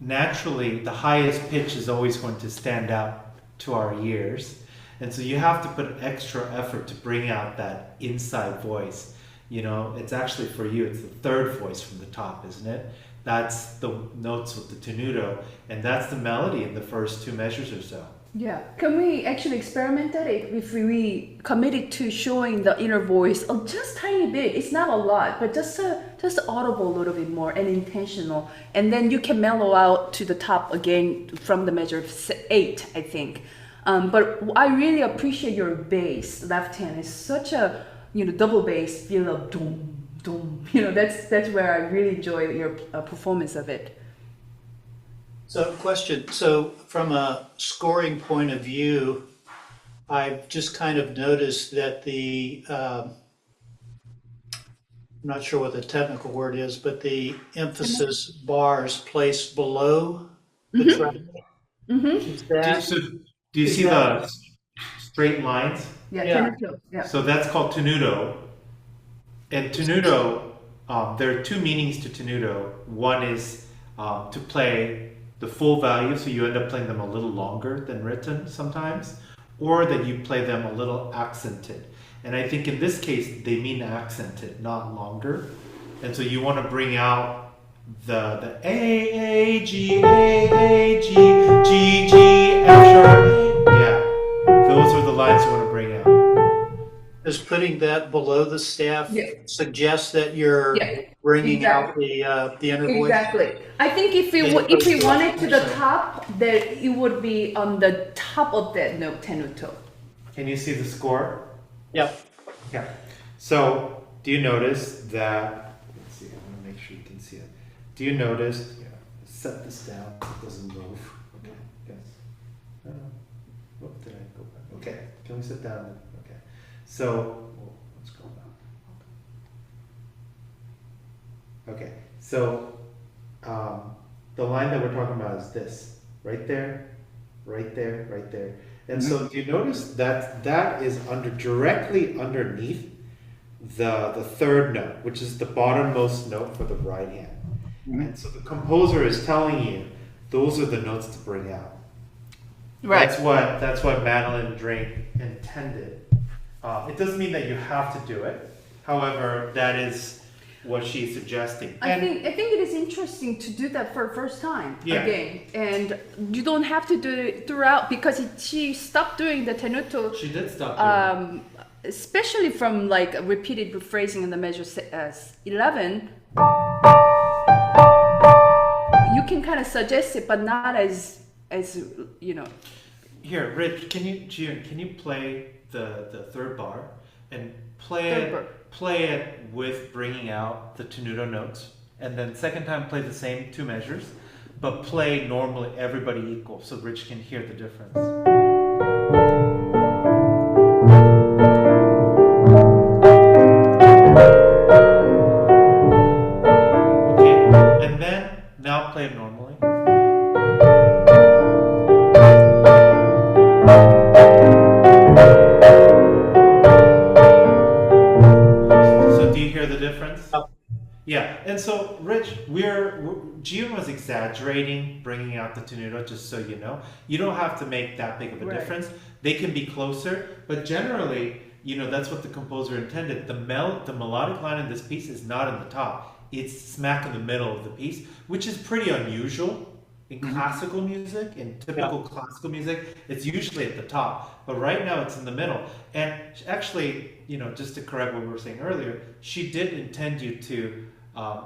[SPEAKER 2] naturally the highest pitch is always going to stand out to our ears. And so you have to put extra effort to bring out that inside voice. You know, it's actually for you, it's the third voice from the top, isn't it? That's the notes with the tenuto, and that's the melody in the first 2 measures or so.
[SPEAKER 1] Yeah. Can we actually experiment at it if we committed to showing the inner voice just tiny bit? It's not a lot, but just audible a little bit more and intentional. And then you can mellow out to the top again from the measure of 8, I think. But I really appreciate your bass. Left hand is such a double bass feel of doom doom. That's where I really enjoy your performance of it.
[SPEAKER 3] So, question. So, from a scoring point of view, I've just kind of noticed that I'm not sure what the technical word is, but the emphasis bars placed below the track.
[SPEAKER 2] Do you see the straight lines?
[SPEAKER 1] Yeah.
[SPEAKER 2] So that's called tenuto. And tenuto, there are 2 meanings to tenuto. One is to play the full value, so you end up playing them a little longer than written sometimes, or that you play them a little accented. And I think in this case, they mean accented, not longer. And so you want to bring out the A, G, A, G, G, G, F sharp. Yeah, those are the lines you want to bring out.
[SPEAKER 3] Does putting that below the staff suggest that you're bringing out the inner voice?
[SPEAKER 1] Exactly. I think if we wanted to the top, that it would be on the top of that note tenuto.
[SPEAKER 2] Can you see the score?
[SPEAKER 3] Yep.
[SPEAKER 2] Yeah. So do you notice that? Let's see. I want to make sure you can see it. Do you notice? Yeah. Set this down. It doesn't move. Okay. Yes. What did I go back? Okay. Can we sit down? Okay. So let's go back. Okay. So the line that we're talking about is this. Right there. Right there. Right there. And so do you notice that that is directly underneath the third note, which is the bottommost note for the right hand. And so the composer is telling you those are the notes to bring out.
[SPEAKER 1] Right.
[SPEAKER 2] That's what Madeline Drink intended. It doesn't mean that you have to do it. However, that is what she's suggesting.
[SPEAKER 1] I think it is interesting to do that for the first time again, and you don't have to do it throughout because she stopped doing the tenuto.
[SPEAKER 2] She did stop doing
[SPEAKER 1] especially from like repeated phrasing in the measure 11. can kind of suggest it, but not as you know.
[SPEAKER 2] Here, Rich, can you play the third bar and play it with bringing out the tenuto notes, and then second time play the same two measures, but play normally everybody equal so Rich can hear the difference. Okay, and then now play it normally. So do you hear the difference? Yeah, and so Rich, Gio was exaggerating, bringing out the tenuto, just so you know. You don't have to make that big of a difference. They can be closer, but generally, that's what the composer intended. The melodic line in this piece is not in the top. It's smack in the middle of the piece, which is pretty unusual in classical music. In typical classical music, it's usually at the top, but right now it's in the middle. And actually, just to correct what we were saying earlier, she did intend you to,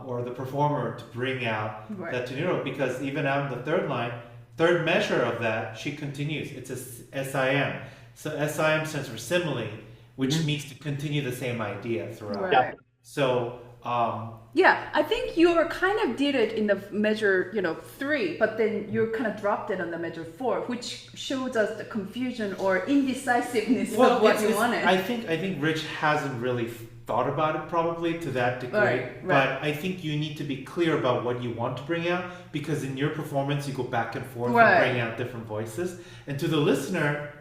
[SPEAKER 2] or the performer, to bring out that tenuto, because even out in the third line, third measure of that, she continues. It's a SIM. So SIM stands for simile, which means to continue the same idea throughout.
[SPEAKER 1] Right.
[SPEAKER 2] So,
[SPEAKER 1] yeah, I think you kind of did it in the measure, 3, but then you kind of dropped it on the measure 4, which shows us the confusion or indecisiveness of what you wanted.
[SPEAKER 2] I think Rich hasn't really thought about it probably to that degree, but I think you need to be clear about what you want to bring out, because in your performance you go back and forth and bring out different voices. And to the listener,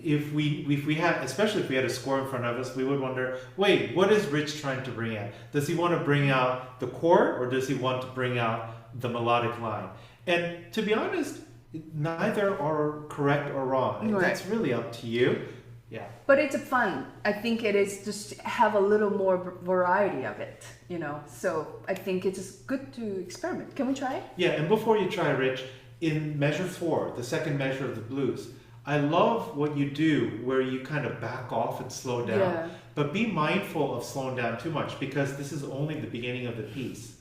[SPEAKER 2] if we had, especially if we had a score in front of us, we would wonder, wait, what is Rich trying to bring out? Does he want to bring out the chord, or does he want to bring out the melodic line? And to be honest, neither are correct or wrong. That's really up to you. Yeah. But
[SPEAKER 1] it's fun. I think it is just have a little more variety of it, So I think it's good to experiment. Can we try?
[SPEAKER 2] Yeah, and before you try, Rich, in measure 4, the second measure of the blues, I love what you do where you kind of back off and slow down, but be mindful of slowing down too much, because this is only the beginning of the piece.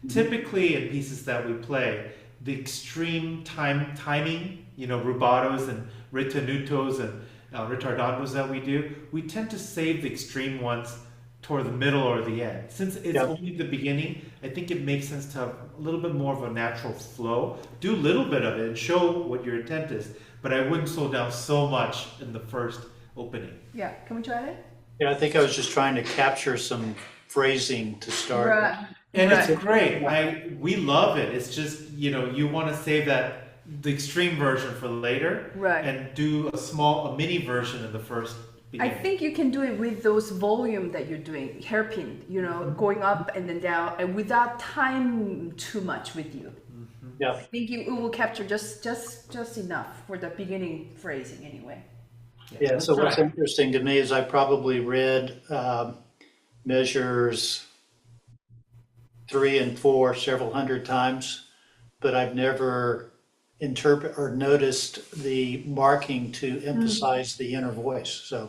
[SPEAKER 2] Typically in pieces that we play, the extreme timing, rubatos and ritenutos and ritardandos that we do, we tend to save the extreme ones toward the middle or the end. Since it's only the beginning, I think it makes sense to have a little bit more of a natural flow. Do a little bit of it and show what your intent is, but I wouldn't slow down so much in the first opening.
[SPEAKER 1] Yeah, can we try it?
[SPEAKER 3] Yeah, I think I was just trying to capture some phrasing to start.
[SPEAKER 1] Right.
[SPEAKER 2] And it's great. We love it. It's just, you want to save the extreme version for later, and do a mini version in the first beginning.
[SPEAKER 1] I think you can do it with those volume that you're doing, hairpin, going up and then down, and without time too much with you.
[SPEAKER 3] Yeah.
[SPEAKER 1] I think it will capture just enough for the beginning phrasing anyway.
[SPEAKER 3] Yeah, so what's interesting to me is I probably read measures 3 and 4 several hundred times, but I've never interpret or noticed the marking to emphasize the inner voice. So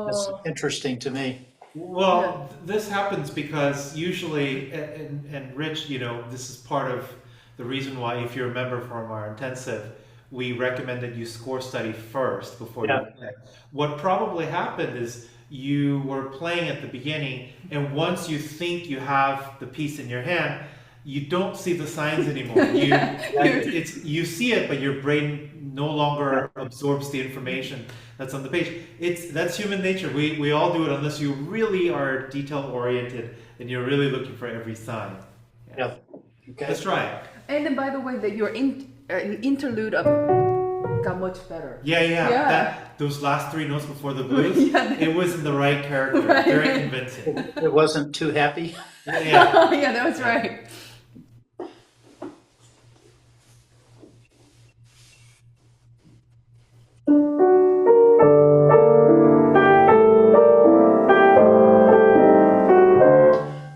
[SPEAKER 3] that's interesting to me.
[SPEAKER 2] Well, this happens because usually, and Rich, this is part of the reason why, if you remember from our intensive, we recommended you score study first before you play. What probably happened is you were playing at the beginning, and once you think you have the piece in your hand, you don't see the signs anymore. You see it, but your brain no longer absorbs the information that's on the page. That's human nature. We all do it unless you really are detail oriented and you're really looking for every sign.
[SPEAKER 3] Yeah. Okay.
[SPEAKER 2] Let's try it.
[SPEAKER 1] And then, by the way, that your interlude got much better.
[SPEAKER 2] Yeah. Those last 3 notes before the blues, it was in the right character. Very convincing.
[SPEAKER 3] It wasn't too happy.
[SPEAKER 2] Yeah.
[SPEAKER 1] Yeah, that was right.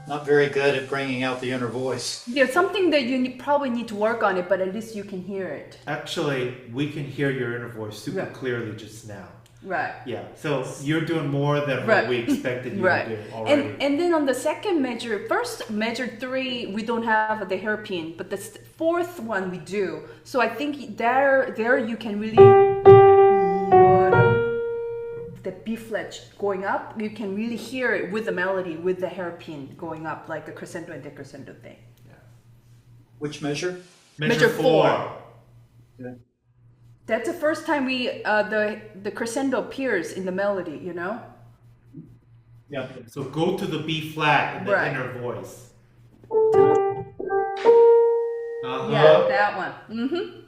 [SPEAKER 3] Not very good at bringing out the inner voice.
[SPEAKER 1] Yeah, something that you probably need to work on it, but at least you can hear it.
[SPEAKER 2] Actually, we can hear your inner voice super clearly just now.
[SPEAKER 1] Right.
[SPEAKER 2] Yeah. So you're doing more than
[SPEAKER 1] Right.
[SPEAKER 2] what we expected you
[SPEAKER 1] Right.
[SPEAKER 2] to do already.
[SPEAKER 1] And then on the second measure, first measure 3, we don't have the hairpin, but the fourth one we do. So I think there you can really the B flat going up. You can really hear it with the melody, with the hairpin going up, like the crescendo and decrescendo thing.
[SPEAKER 3] Which measure?
[SPEAKER 1] Measure 4.
[SPEAKER 3] Yeah.
[SPEAKER 1] That's the first time the crescendo appears in the melody, you know?
[SPEAKER 3] Yeah.
[SPEAKER 2] So go to the B flat in the
[SPEAKER 1] Right.
[SPEAKER 2] inner voice.
[SPEAKER 1] Yeah, that one. Mm-hmm.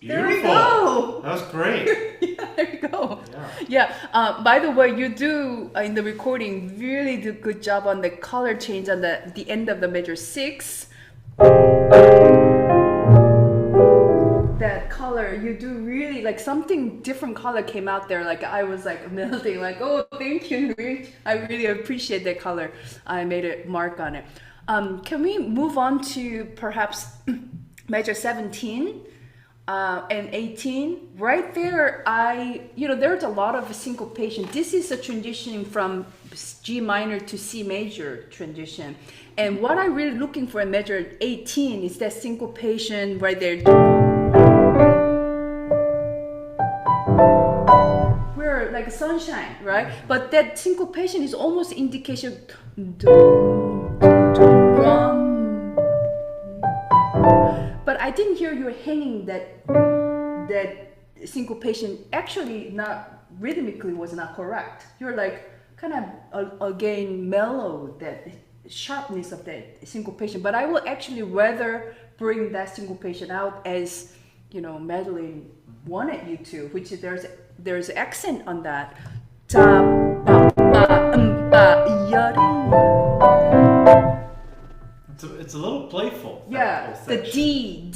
[SPEAKER 2] Beautiful.
[SPEAKER 1] Go.
[SPEAKER 2] That was great.
[SPEAKER 1] Yeah, there you go.
[SPEAKER 2] Yeah.
[SPEAKER 1] Yeah. By the way, you do in the recording really do good job on the color change on the end of the measure 6. That color, you do really like something different color came out there. Like I was like melting, like, oh, thank you, Rich. I really appreciate that color. I made a mark on it. Can we move on to perhaps measure 17? And 18, right there, there's a lot of syncopation. This is a transition from G minor to C major transition. And what I'm really looking for in measure 18 is that syncopation right there. We're like sunshine, right? But that syncopation is almost indication. But I didn't hear you hanging that syncopation. Actually, not rhythmically was not correct. You're like kind of again mellow that sharpness of that syncopation. But I will actually rather bring that syncopation out as Madeline wanted you to, which is there's accent on that.
[SPEAKER 2] It's a little playful.
[SPEAKER 1] Yeah, the D.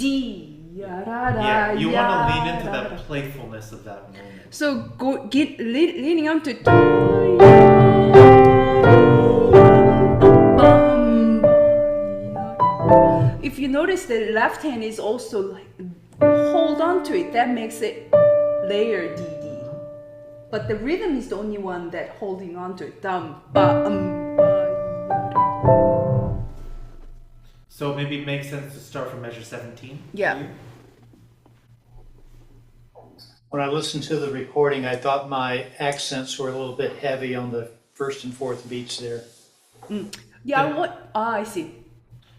[SPEAKER 2] Yeah, you want to lean into that playfulness of that moment.
[SPEAKER 1] So leaning on to. If you notice, the left hand is also like hold on to it. That makes it layer D. But the rhythm is the only one that holding on to it.
[SPEAKER 2] So maybe it makes sense to start from measure 17?
[SPEAKER 1] Yeah.
[SPEAKER 3] When I listened to the recording, I thought my accents were a little bit heavy on the first and fourth beats there.
[SPEAKER 1] Yeah, I see.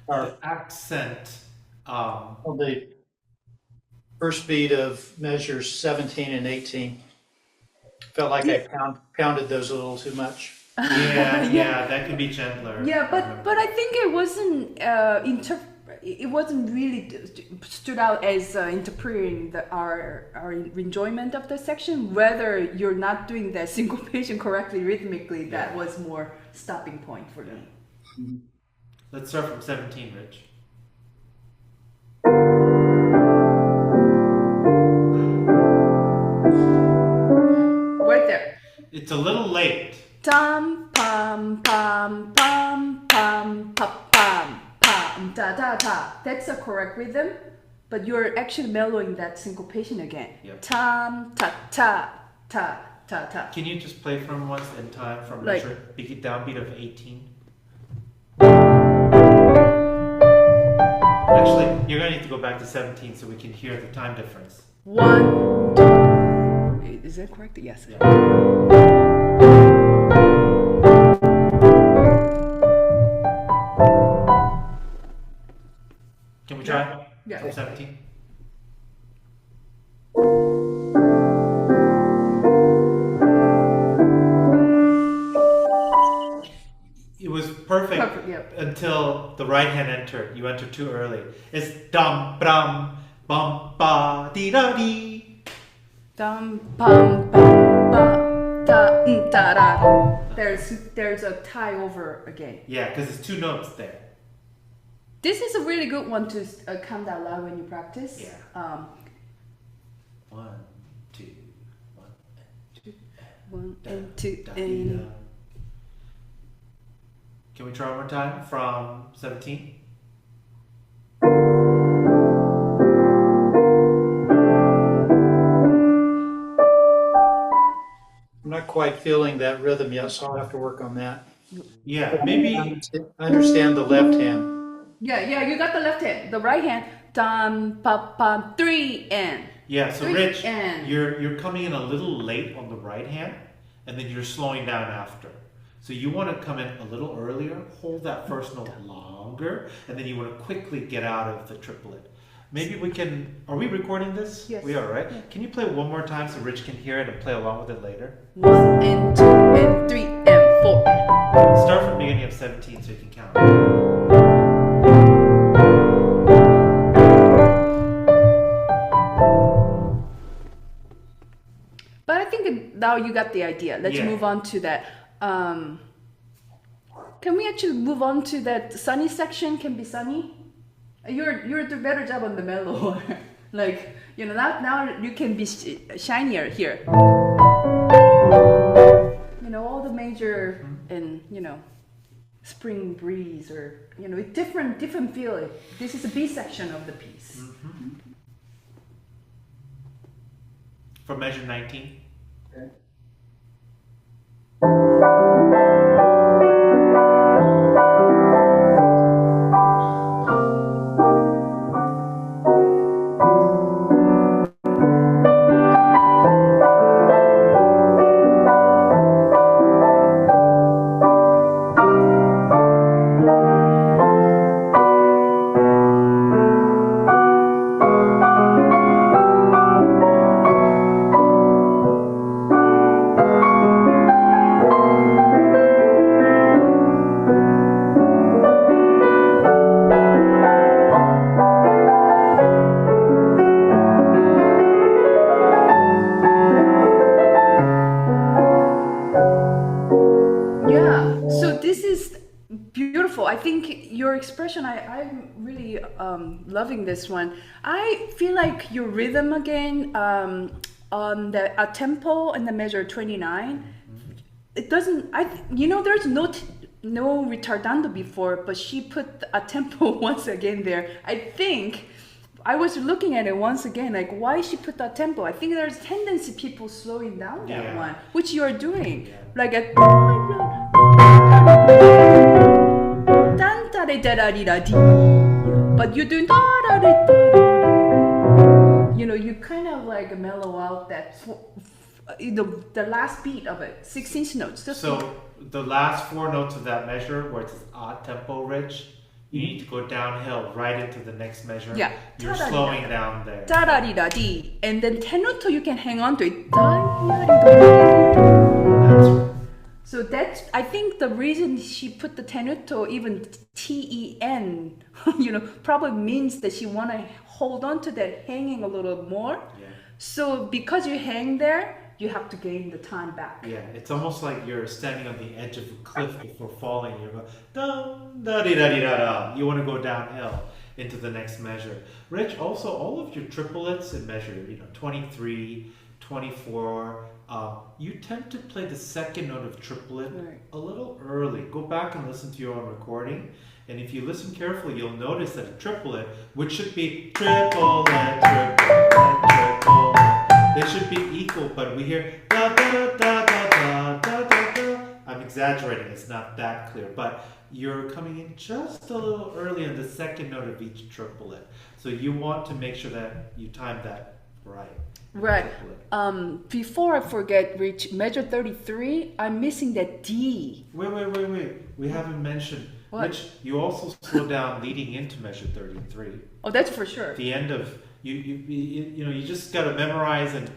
[SPEAKER 2] The accent.
[SPEAKER 3] On the first beat of measures 17 and 18, felt like I pounded those a little too much.
[SPEAKER 2] Yeah, that can be gentler.
[SPEAKER 1] Yeah, but I think it wasn't it wasn't really stood out as interpreting our enjoyment of the section. Whether you're not doing that syncopation correctly rhythmically, that was more stopping point for me.
[SPEAKER 3] Mm-hmm.
[SPEAKER 2] Let's start from 17, Rich.
[SPEAKER 1] Right there.
[SPEAKER 2] It's a little late.
[SPEAKER 1] Tam pam pam pam pam pam pam pam ta ta ta. That's the correct rhythm, but you're actually mellowing that syncopation again.
[SPEAKER 2] Yep.
[SPEAKER 1] Tam ta ta ta ta ta.
[SPEAKER 2] Can you just play from once in time from
[SPEAKER 1] Like-
[SPEAKER 2] measure downbeat of 18? Actually, you're gonna need to go back to 17 so we can hear the time difference.
[SPEAKER 1] 1, 2. Is that correct? Yes.
[SPEAKER 2] Can we try?
[SPEAKER 1] Yeah.
[SPEAKER 2] From 17? It was perfect, until the right hand entered. You entered too early. It's dum brum bum ba dee da dee.
[SPEAKER 1] Dum bum bum ba da da da. There's a tie over again.
[SPEAKER 2] Yeah, because it's two notes there.
[SPEAKER 1] This is a really good one to count out loud when you practice.
[SPEAKER 2] Yeah. 1, 2, 1,
[SPEAKER 1] 1 and 2
[SPEAKER 2] da,
[SPEAKER 1] and.
[SPEAKER 2] Can we try one more time from 17?
[SPEAKER 3] I'm not quite feeling that rhythm yet, so I'll have to work on that.
[SPEAKER 2] Yeah, maybe.
[SPEAKER 3] I understand the left hand.
[SPEAKER 1] Yeah, you got the left hand. The right hand, dum, pa, pa, 3 and.
[SPEAKER 2] Yeah, so
[SPEAKER 1] 3
[SPEAKER 2] Rich,
[SPEAKER 1] and.
[SPEAKER 2] you're coming in a little late on the right hand, and then you're slowing down after. So you want to come in a little earlier, hold that first note longer, and then you want to quickly get out of the triplet. Maybe we can. Are we recording this?
[SPEAKER 1] Yes.
[SPEAKER 2] We are, right?
[SPEAKER 1] Yeah.
[SPEAKER 2] Can you play one more time so Rich can hear it and play along with it later?
[SPEAKER 1] 1 and 2 and 3 and 4 and.
[SPEAKER 2] Start from the beginning of 17 so you can count.
[SPEAKER 1] But I think now you got the idea. Let's
[SPEAKER 2] Yeah.
[SPEAKER 1] move on to that. Can we actually move on to that sunny section? Can be sunny. You're doing better job on the mellow. Like, you know, now you can be shinier here. You know, all the major and, you know, spring breeze or, you know, different feel. This is the B section of the piece.
[SPEAKER 2] From measure 19.
[SPEAKER 3] Okay.
[SPEAKER 1] I think your expression, I'm really loving this one. I feel like your rhythm again on the tempo and the measure 29. It doesn't, there's no retardando before, but she put a tempo once again there. I think I was looking at it once again, like why she put that tempo. I think there's tendency people slowing down that one, which you are doing. Like at but you do you kind of like mellow out that the last beat of it, 16th notes.
[SPEAKER 2] So the last 4 notes of that measure where it says odd tempo rich, you need to go downhill right into the next measure.
[SPEAKER 1] Yeah.
[SPEAKER 2] You're slowing down there.
[SPEAKER 1] Da-da-di-da-di. And then tenuto, you can hang on to it.
[SPEAKER 2] That's right.
[SPEAKER 1] So that's, I think the reason she put the tenuto, even T-E-N, probably means that she want to hold on to that hanging a little more.
[SPEAKER 2] Yeah.
[SPEAKER 1] So because you hang there, you have to gain the time back.
[SPEAKER 2] Yeah, it's almost like you're standing on the edge of a cliff before falling. You go dum da di da di da da. You want to go downhill into the next measure. Rich, also all of your triplets in measure, 23, 24. You tend to play the second note of triplet a little early. Go back and listen to your own recording. And if you listen carefully, you'll notice that a triplet, which should be triplet, they should be equal, but we hear da da da da da da da da. I'm exaggerating, it's not that clear, but you're coming in just a little early on the second note of each triplet. So you want to make sure that you time that right.
[SPEAKER 1] Right. Before I forget, Rich, measure 33, I'm missing that D.
[SPEAKER 2] Wait. We haven't mentioned.
[SPEAKER 1] What?
[SPEAKER 2] Rich, you also slow down leading into measure 33.
[SPEAKER 1] Oh, that's for sure.
[SPEAKER 2] The end of you just got to memorize and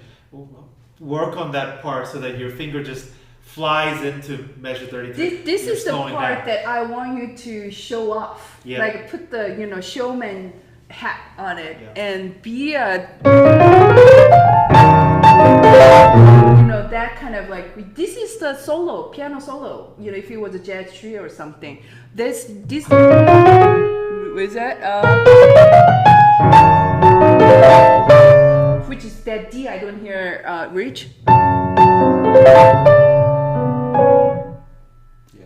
[SPEAKER 2] work on that part so that your finger just flies into measure 33.
[SPEAKER 1] This is the part
[SPEAKER 2] down.
[SPEAKER 1] that I want you to show off.
[SPEAKER 2] Yeah.
[SPEAKER 1] Like put the showman hat on it and be a that kind of like, this is the solo, piano solo, if it was a jazz trio or something. This was that which is that D I don't hear Rich.
[SPEAKER 2] Yeah.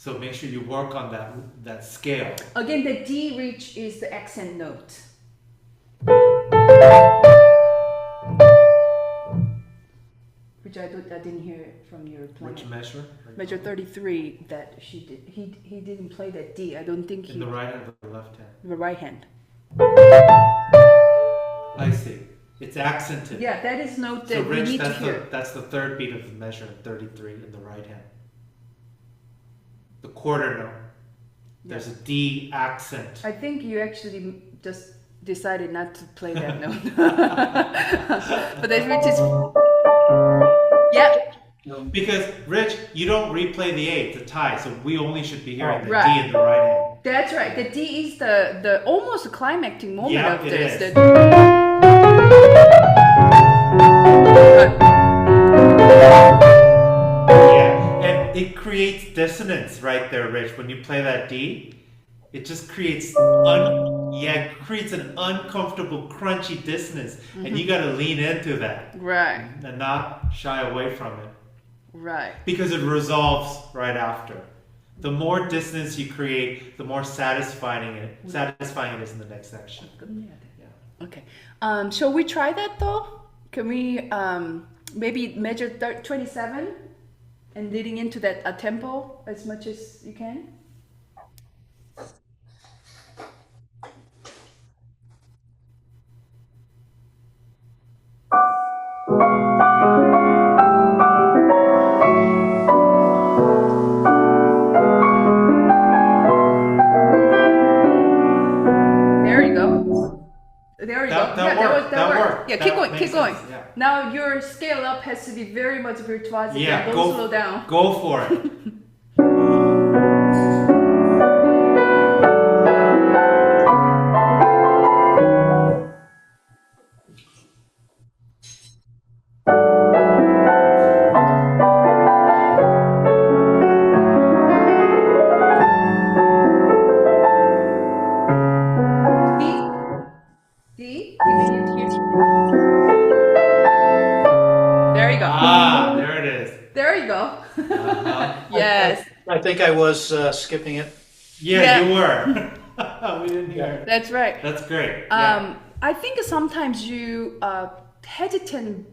[SPEAKER 2] So make sure you work on that scale.
[SPEAKER 1] Again, the D reach is the accent note. Which I didn't hear it from your playing.
[SPEAKER 2] Which measure?
[SPEAKER 1] Measure 33 that she did. He didn't play that D. I don't think
[SPEAKER 2] In the right hand or the left hand?
[SPEAKER 1] The right hand.
[SPEAKER 2] I see. It's accented.
[SPEAKER 1] Yeah, that is note that
[SPEAKER 2] So
[SPEAKER 1] we
[SPEAKER 2] Rich,
[SPEAKER 1] need to hear.
[SPEAKER 2] that's the third beat of the measure, 33 in the right hand. The quarter note. There's a D accent.
[SPEAKER 1] I think you actually just decided not to play that note. But that which is
[SPEAKER 2] Because Rich, you don't replay the A, it's a tie, so we only should be hearing the
[SPEAKER 1] Right.
[SPEAKER 2] D in the right hand.
[SPEAKER 1] That's right. The D is the almost climactic moment
[SPEAKER 2] Yeah,
[SPEAKER 1] of
[SPEAKER 2] it
[SPEAKER 1] this.
[SPEAKER 2] is. Yeah, and it creates dissonance right there, Rich. When you play that D, it just creates it creates an uncomfortable, crunchy dissonance, and you got to lean into that
[SPEAKER 1] Right.
[SPEAKER 2] and not shy away from it
[SPEAKER 1] Right.
[SPEAKER 2] because it resolves right after. The more dissonance you create, the more satisfying it is in the next section. Yeah.
[SPEAKER 1] Okay. Shall we try that though? Can we maybe measure 27 and leading into that tempo as much as you can? There you go. There you go. That worked. Yeah, keep going, keep going.
[SPEAKER 2] Yeah.
[SPEAKER 1] Now your scale up has to be very much virtuosic.
[SPEAKER 2] Yeah,
[SPEAKER 1] and don't slow down.
[SPEAKER 2] Go for it.
[SPEAKER 1] D. There you go.
[SPEAKER 2] Ah, there it is.
[SPEAKER 1] There you go. Yes,
[SPEAKER 3] I think I was skipping it.
[SPEAKER 2] Yeah, you were. We didn't hear it.
[SPEAKER 1] that's right.
[SPEAKER 2] That's great. Yeah.
[SPEAKER 1] I think sometimes you hesitant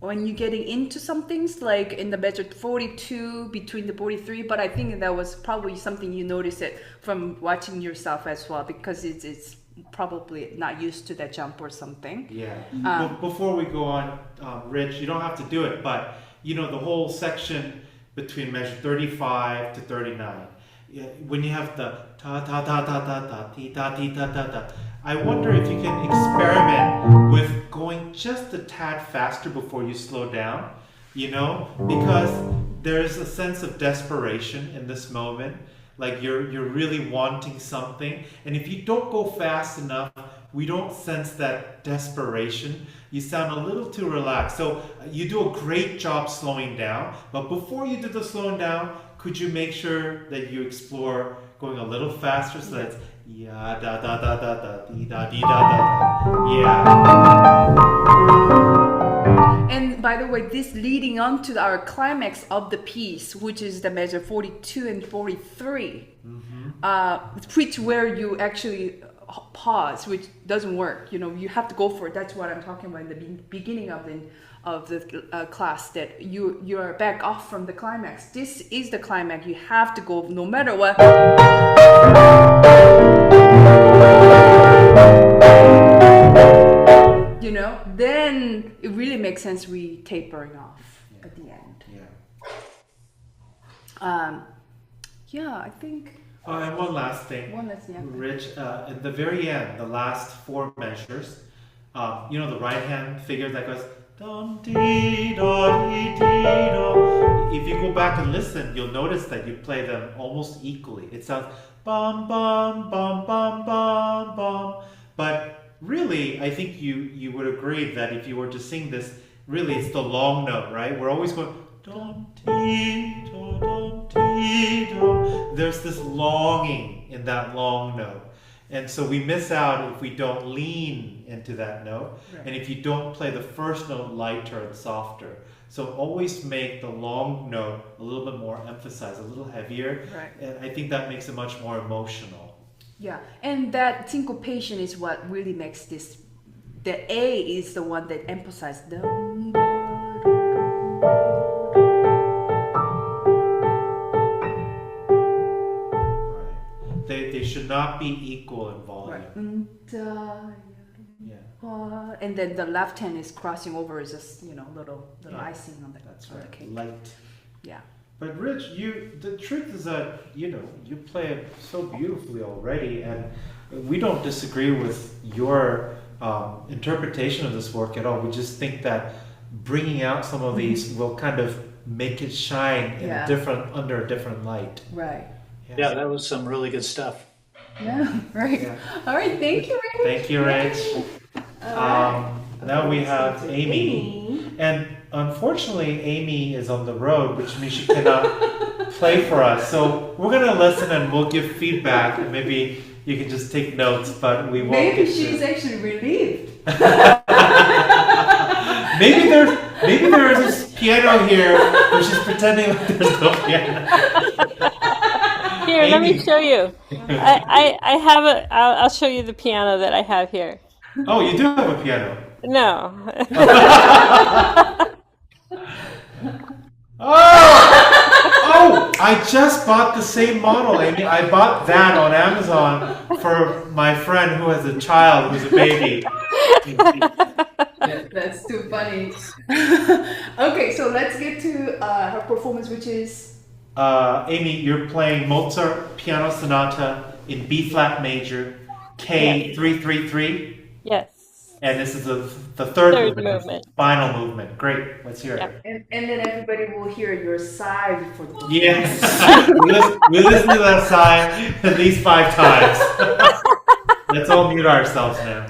[SPEAKER 1] when you're getting into some things, like in the measure 42 between the 43, but I think that was probably something you noticed it from watching yourself as well, because it's probably not used to that jump or something.
[SPEAKER 2] Yeah. Before we go on, Rich, you don't have to do it, but you know the whole section between measure 35 to 39. Yeah, when you have the ta ta ta ta ta ta ti ta ti ta ta ta, I wonder if you can experiment with going just a tad faster before you slow down, you know, because there's a sense of desperation in this moment. Like you're really wanting something, and if you don't go fast enough, we don't sense that desperation. You sound a little too relaxed. So you do a great job slowing down, but before you do the slowing down, could you make sure that you explore going a little faster so that's ya da da da da da dee da dee da da. Yeah.
[SPEAKER 1] And by the way, this leading on to our climax of the piece, which is the measure 42 and 43, which where you actually pause, which doesn't work. You know, you have to go for it. That's what I'm talking about in the beginning of the class, that you are back off from the climax. This is the climax. You have to go no matter what. You know, then it really makes sense we tapering off at the end.
[SPEAKER 2] Yeah.
[SPEAKER 1] I think
[SPEAKER 2] Oh, and one last thing.
[SPEAKER 1] yeah.
[SPEAKER 2] Rich, at the very end, the last four measures, you know, the right hand figure that goes dum dee da dee dee da. If you go back and listen, you'll notice that you play them almost equally. It sounds bum bum bum bum bum bum, but really, I think you would agree that if you were to sing this, really it's the long note, right? We're always going dum dee da dum dee da. There's this longing in that long note, and so we miss out if we don't lean into that note.
[SPEAKER 1] Right.
[SPEAKER 2] And if you don't play the first note lighter and softer. So always make the long note a little bit more emphasized, a little heavier.
[SPEAKER 1] Right.
[SPEAKER 2] And I think that makes it much more emotional.
[SPEAKER 1] Yeah, and that syncopation is what really makes this. The A is the one that emphasizes the.
[SPEAKER 2] Right. They should not be equal in volume.
[SPEAKER 1] Right.
[SPEAKER 2] Yeah.
[SPEAKER 1] And then the left hand is crossing over, is just little icing on the
[SPEAKER 2] That's
[SPEAKER 1] on the
[SPEAKER 2] right.
[SPEAKER 1] cake.
[SPEAKER 2] Light.
[SPEAKER 1] Yeah.
[SPEAKER 2] But Rich, the truth is that you play it so beautifully already, and we don't disagree with your interpretation of this work at all. We just think that bringing out some of these will kind of make it shine in under a different light.
[SPEAKER 1] Right.
[SPEAKER 3] Yeah, that was some really good stuff.
[SPEAKER 1] Yeah. Right.
[SPEAKER 2] Yeah.
[SPEAKER 1] All right. Thank you, Rich.
[SPEAKER 2] Thank you, Rich. Now we have Amy. And unfortunately, Amy is on the road, which means she cannot play for us. So we're going to listen and we'll give feedback, and maybe you can just take notes, but we won't.
[SPEAKER 1] Maybe she's actually relieved.
[SPEAKER 2] maybe there is a piano here, but she's pretending like there's no piano.
[SPEAKER 5] Here, let me show you. I have I'll show you the piano that I have here.
[SPEAKER 2] Oh, you do have a piano.
[SPEAKER 5] No.
[SPEAKER 2] Oh, I just bought the same model, Amy. I bought that on Amazon for my friend who has a child who's a baby.
[SPEAKER 1] That's too funny. Okay, so let's get to her performance, which is.
[SPEAKER 2] Amy, you're playing Mozart Piano Sonata in B flat major, K333.
[SPEAKER 5] Yes.
[SPEAKER 2] And this is the third
[SPEAKER 5] movement.
[SPEAKER 2] Final movement. Great. Let's hear it.
[SPEAKER 1] And then everybody will hear your sigh before the performance.
[SPEAKER 2] Yes. we listen to that sigh at least 5 times. Let's all mute ourselves now.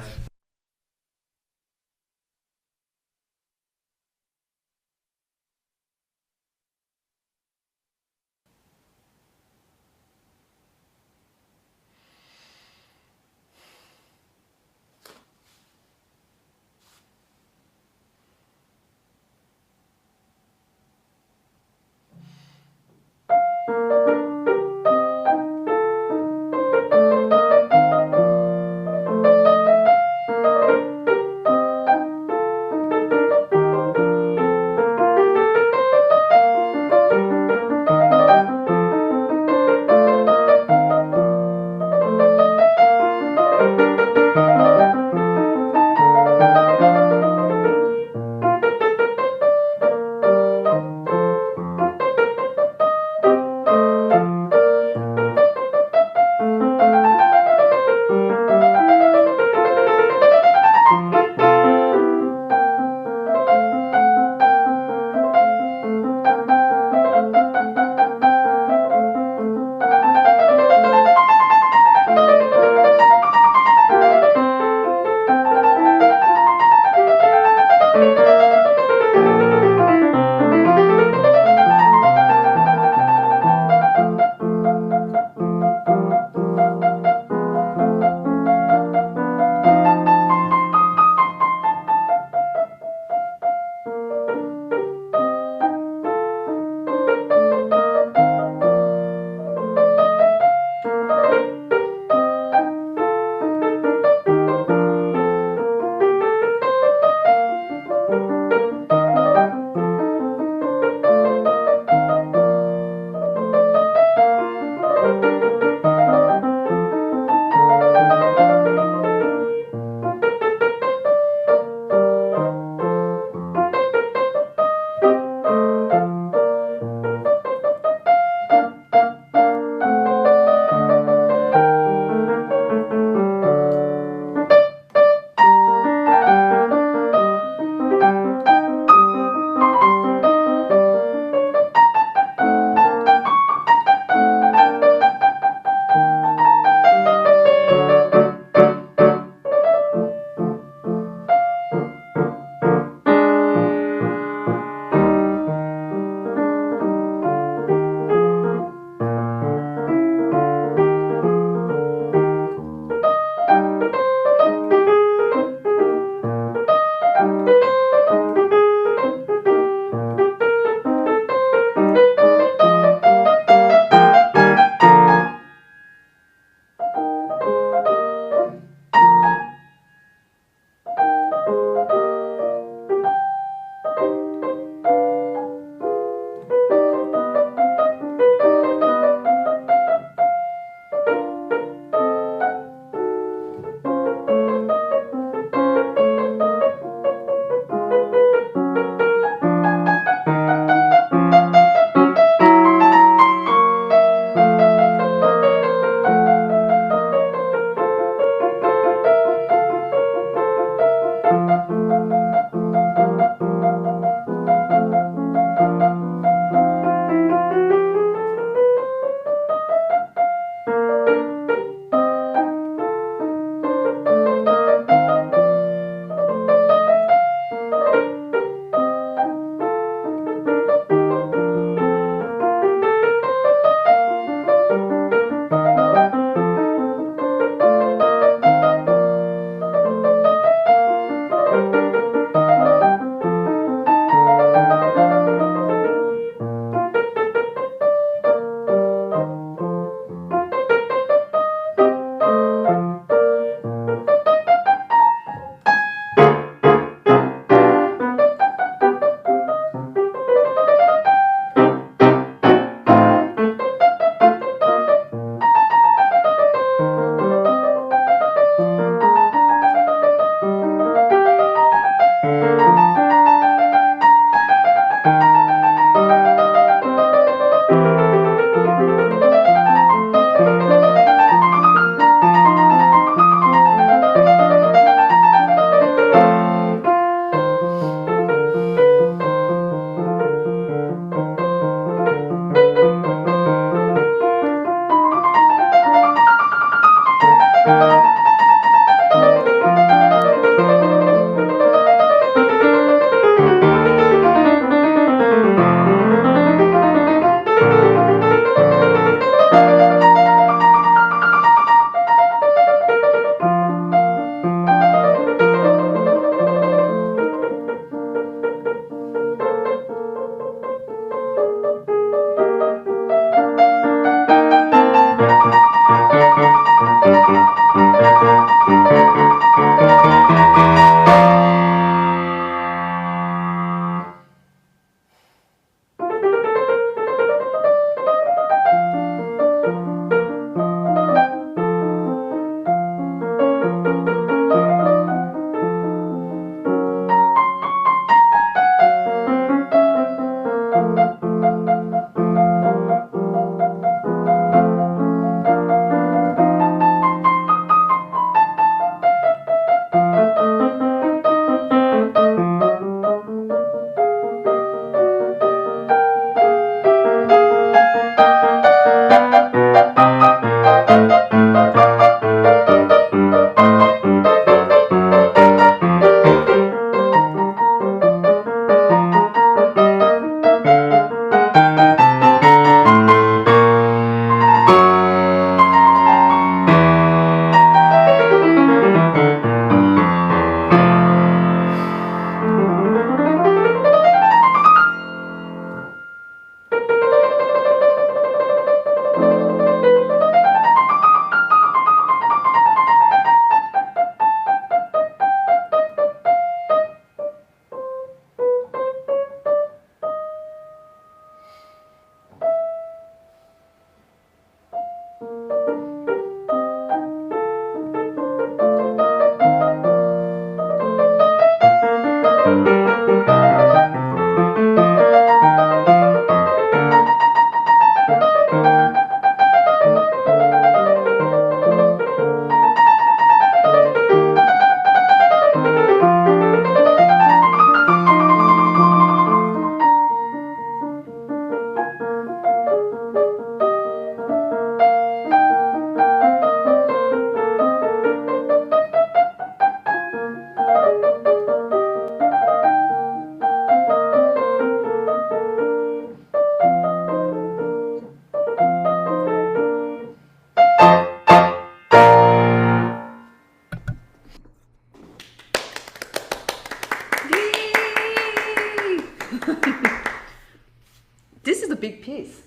[SPEAKER 1] This is a big piece.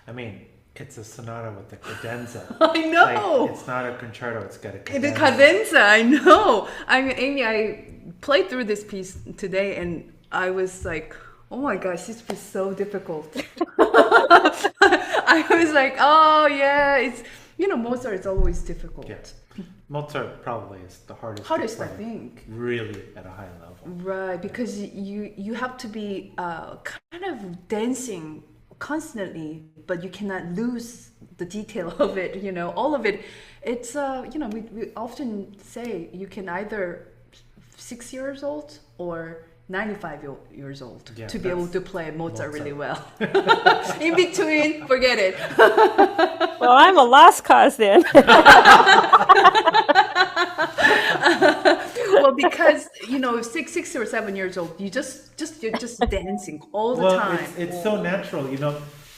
[SPEAKER 2] I mean, it's a sonata with a cadenza.
[SPEAKER 1] I know.
[SPEAKER 2] Like, it's not a concerto, it's got a
[SPEAKER 1] The
[SPEAKER 2] cadenza.
[SPEAKER 1] cadenza, I know. I mean, Amy, I played through this piece today and I was like, oh my gosh, this piece is so difficult. I was like, oh yeah, it's, Mozart is always difficult.
[SPEAKER 2] Yes. Mozart probably is the hardest.
[SPEAKER 1] Hardest,
[SPEAKER 2] to
[SPEAKER 1] I
[SPEAKER 2] play,
[SPEAKER 1] think.
[SPEAKER 2] really at a high level.
[SPEAKER 1] Right, because you have to be kind of dancing constantly, but you cannot lose the detail of it. All of it. It's we often say you can either 6 years old or 95 years old to be able to play Mozart really well. In between, forget it.
[SPEAKER 5] Well, I'm a lost cause then.
[SPEAKER 1] Well, because 6 or 7 years old, you're just dancing all the time.
[SPEAKER 2] It's so natural.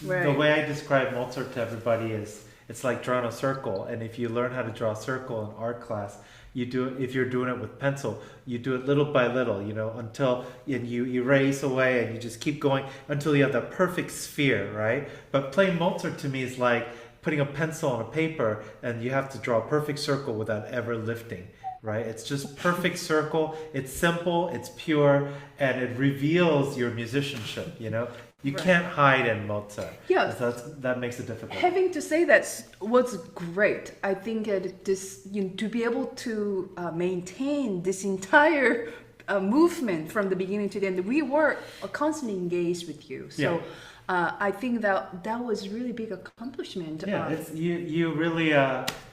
[SPEAKER 1] Right.
[SPEAKER 2] The way I describe Mozart to everybody is it's like drawing a circle. And if you learn how to draw a circle in art class, you do it. If you're doing it with pencil, you do it little by little, until you erase away and you just keep going until you have that perfect sphere, right? But playing Mozart to me is like putting a pencil on a paper and you have to draw a perfect circle without ever lifting. Right? It's just perfect circle. It's simple, it's pure, and it reveals your musicianship, You can't hide in Mozart.
[SPEAKER 1] Yeah.
[SPEAKER 2] So that makes it difficult.
[SPEAKER 1] Having to say that was great. I think to be able to maintain this entire movement from the beginning to the end, we were constantly engaged with you. So I think that was really big accomplishment.
[SPEAKER 2] Yeah, you really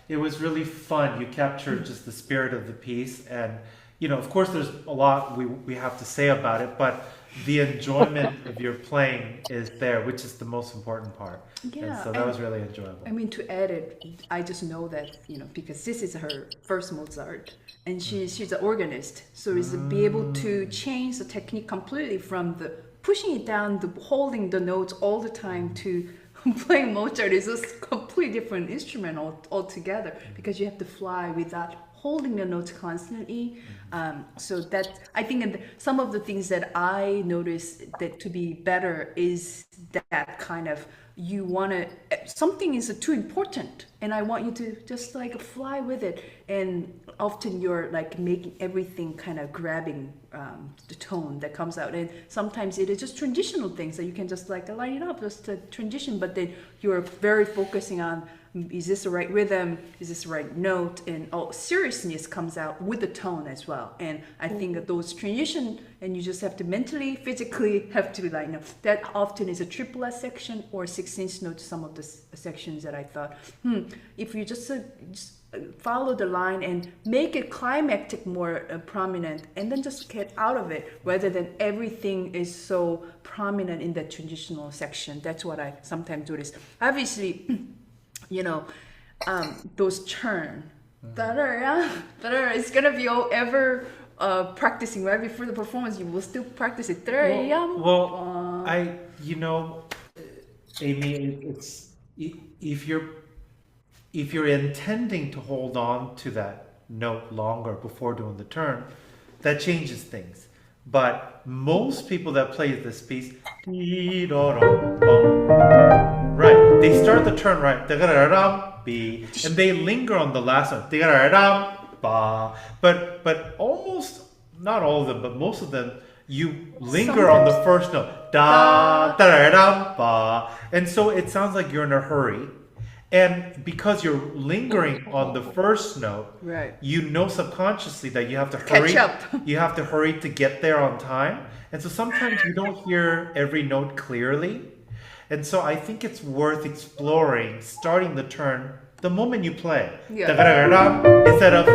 [SPEAKER 2] it was really fun. You captured just the spirit of the piece, and of course, there's a lot we have to say about it, but the enjoyment of your playing is there, which is the most important part.
[SPEAKER 1] Yeah,
[SPEAKER 2] and so that was really enjoyable.
[SPEAKER 1] I mean, to add it, I just know that because this is her first Mozart, and she's an organist, so is to be able to change the technique completely from the pushing it down, the holding the notes all the time to playing Mozart is a completely different instrument altogether, because you have to fly without holding the notes constantly. So that, I think some of the things that I noticed that to be better is that kind of, something is too important and I want you to just like fly with it, and often you're like making everything kind of grabbing the tone that comes out, and sometimes it is just transitional things that you can just like line it up, just a transition, but then you're very focusing on, is this the right rhythm, is this the right note, and seriousness comes out with the tone as well. And I think that those transition, and you just have to mentally, physically have to that often is a triple S section or 16th note, some of the sections that I thought, if you just follow the line and make it climactic more prominent, and then just get out of it rather than everything is so prominent in that transitional section. That's what I sometimes do. This obviously those churn, it's gonna be ever practicing right before the performance. You will still practice it.
[SPEAKER 2] Well, Amy, it's if you're intending to hold on to that note longer before doing the turn, that changes things. But most people that play this piece, right, they start the turn right, and they linger on the last one, but almost, not all of them, but most of them, you linger on the first note, and so it sounds like you're in a hurry. And because you're lingering on the first note,
[SPEAKER 1] right,
[SPEAKER 2] subconsciously that you have to hurry.
[SPEAKER 1] Catch up.
[SPEAKER 2] You have to hurry to get there on time. And so sometimes you don't hear every note clearly. And so I think it's worth exploring, starting the turn the moment you play.
[SPEAKER 1] Yeah.
[SPEAKER 2] Instead of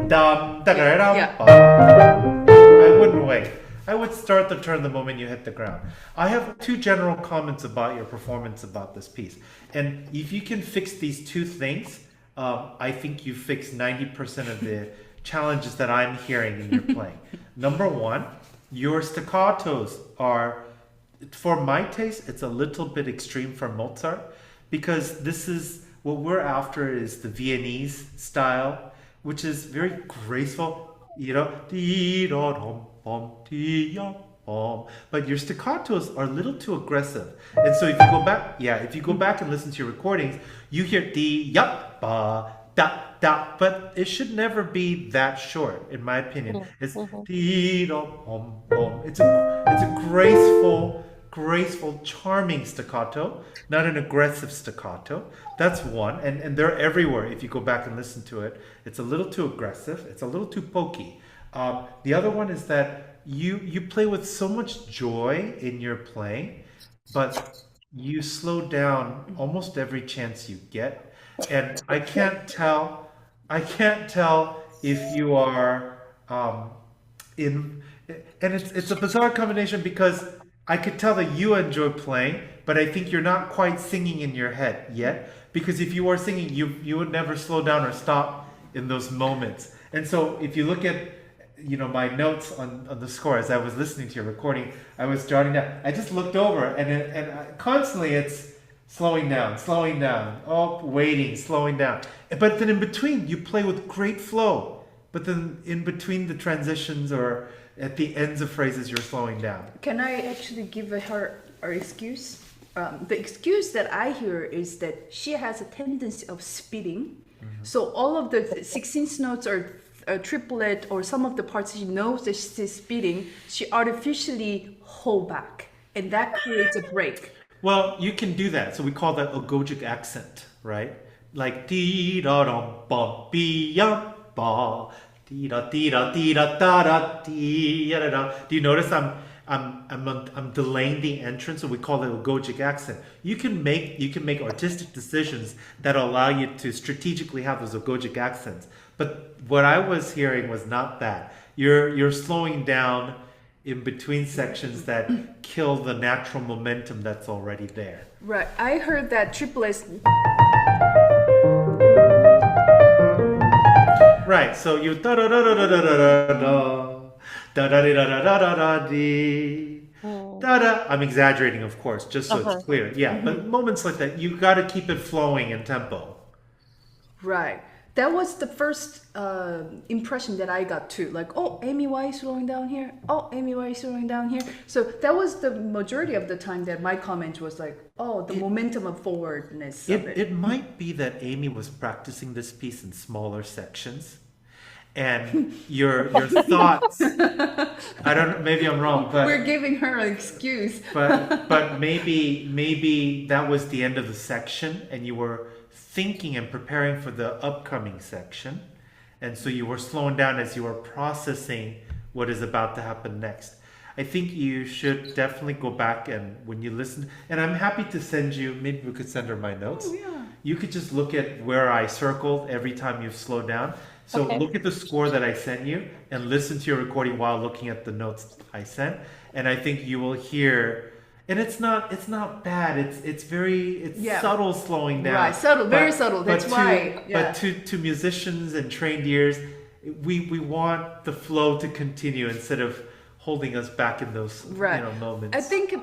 [SPEAKER 2] dam,
[SPEAKER 1] Yeah.
[SPEAKER 2] I wouldn't wait. I would start the turn the moment you hit the ground. I have two general comments about your performance about this piece. And if you can fix these two things, I think you fix 90% of the challenges that I'm hearing in your playing. Number one, your staccatos are, for my taste, it's a little bit extreme for Mozart, because this is, what we're after is the Viennese style, which is very graceful, bum, ti, ya, bum. But your staccatos are a little too aggressive. And so if you go back, if you go back and listen to your recordings, you hear ti, ya, ba, da, da. But it should never be that short, in my opinion. It's ti, da, bum, bum. It's a graceful, charming staccato, not an aggressive staccato. That's one, and they're everywhere. If you go back and listen to it, it's a little too aggressive. It's a little too pokey. The other one is that you play with so much joy in your playing, but you slow down almost every chance you get, and I can't tell if you are in. And it's a bizarre combination because I could tell that you enjoy playing, but I think you're not quite singing in your head yet. Because if you were singing, you would never slow down or stop in those moments. And so if you look at my notes on the score as I was listening to your recording, I was jotting down. I just looked over and constantly it's slowing down, oh, waiting, slowing down. But then in between, you play with great flow. But then in between the transitions or at the ends of phrases, you're slowing down.
[SPEAKER 1] Can I actually give her excuse? The excuse that I hear is that she has a tendency of speeding. So all of the 16th notes or triplet or some of the parts she knows that she's speeding, she artificially hold back. And that creates a break.
[SPEAKER 2] Well, you can do that. So we call that agogic accent, right? Like dee da dum bum be yum ba dee da da da da dee da da. Do you notice I'm delaying the entrance, so we call it agogic accent. You can make artistic decisions that allow you to strategically have those agogic accents. But what I was hearing was not that. You're slowing down in between sections that kill the natural momentum that's already there.
[SPEAKER 1] Right. I heard that triplets.
[SPEAKER 2] Right. So you da da da da da da da da. Da da da da da da da dee. Da da. I'm exaggerating, of course, just so it's clear. Yeah, but moments like that, you got to keep it flowing in tempo.
[SPEAKER 1] Right. That was the first impression that I got too. Like, oh, Amy, why are you slowing down here? Oh, Amy, why are you slowing down here? So that was the majority of the time that my comment was like, oh, the momentum of forwardness of it.
[SPEAKER 2] It might be that Amy was practicing this piece in smaller sections. And your thoughts, I don't know, maybe I'm wrong, but
[SPEAKER 1] we're giving her an excuse.
[SPEAKER 2] but maybe that was the end of the section and you were thinking and preparing for the upcoming section. And so you were slowing down as you were processing what is about to happen next. I think you should definitely go back and when you listen, and I'm happy to send you, maybe we could send her my notes.
[SPEAKER 1] Oh, yeah.
[SPEAKER 2] You could just look at where I circled every time you've slowed down. So look at the score that I sent you and listen to your recording while looking at the notes I sent. And I think you will hear, and it's not bad. It's subtle slowing down.
[SPEAKER 1] Right, subtle, very subtle. That's why.
[SPEAKER 2] But to musicians and trained ears, we want the flow to continue instead of holding us back in those moments.
[SPEAKER 1] I think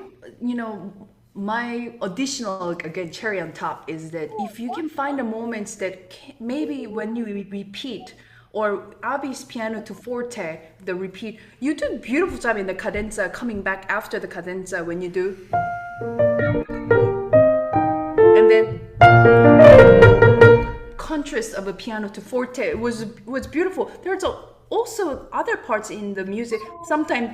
[SPEAKER 1] my additional again cherry on top is that if you can find the moments that maybe when you repeat or obvious piano to forte, the repeat, you do a beautiful job in the cadenza coming back after the cadenza when you do, and then contrast of a piano to forte was beautiful. There's also other parts in the music sometimes.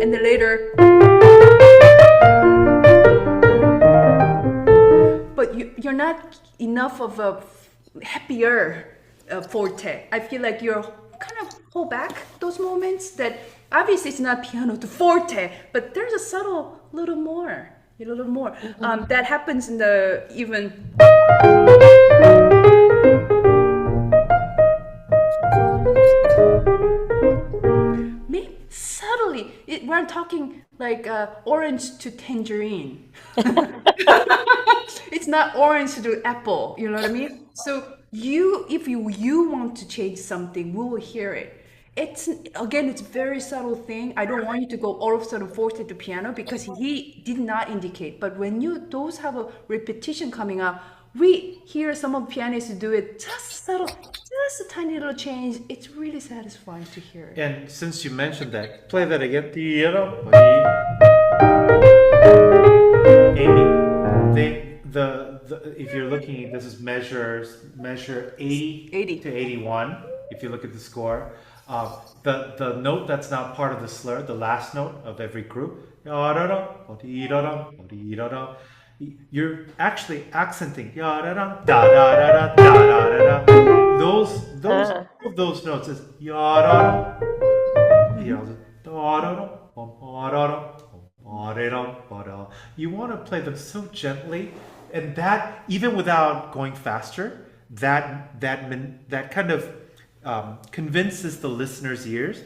[SPEAKER 1] And then later, but you're not enough of a happier forte. I feel like you're kind of hold back those moments that obviously it's not piano to forte, but there's a subtle little more. That happens in the even. Subtly, we're talking like orange to tangerine. It's not orange to apple, you know what I mean? So if you want to change something, we will hear it. It's very subtle thing. I don't want you to go all of a sudden forte to piano because he did not indicate. But when those have a repetition coming up, we hear some of pianists do it just subtle, just a tiny little change, it's really satisfying to hear.
[SPEAKER 2] And since you mentioned that, play that again. Amy, if you're looking, this is measure 80 to 81. If you look at the score, the note that's not part of the slur, the last note of every group, you're actually accenting those notes is you want to play them so gently, and that even without going faster, that kind of convinces the listener's ears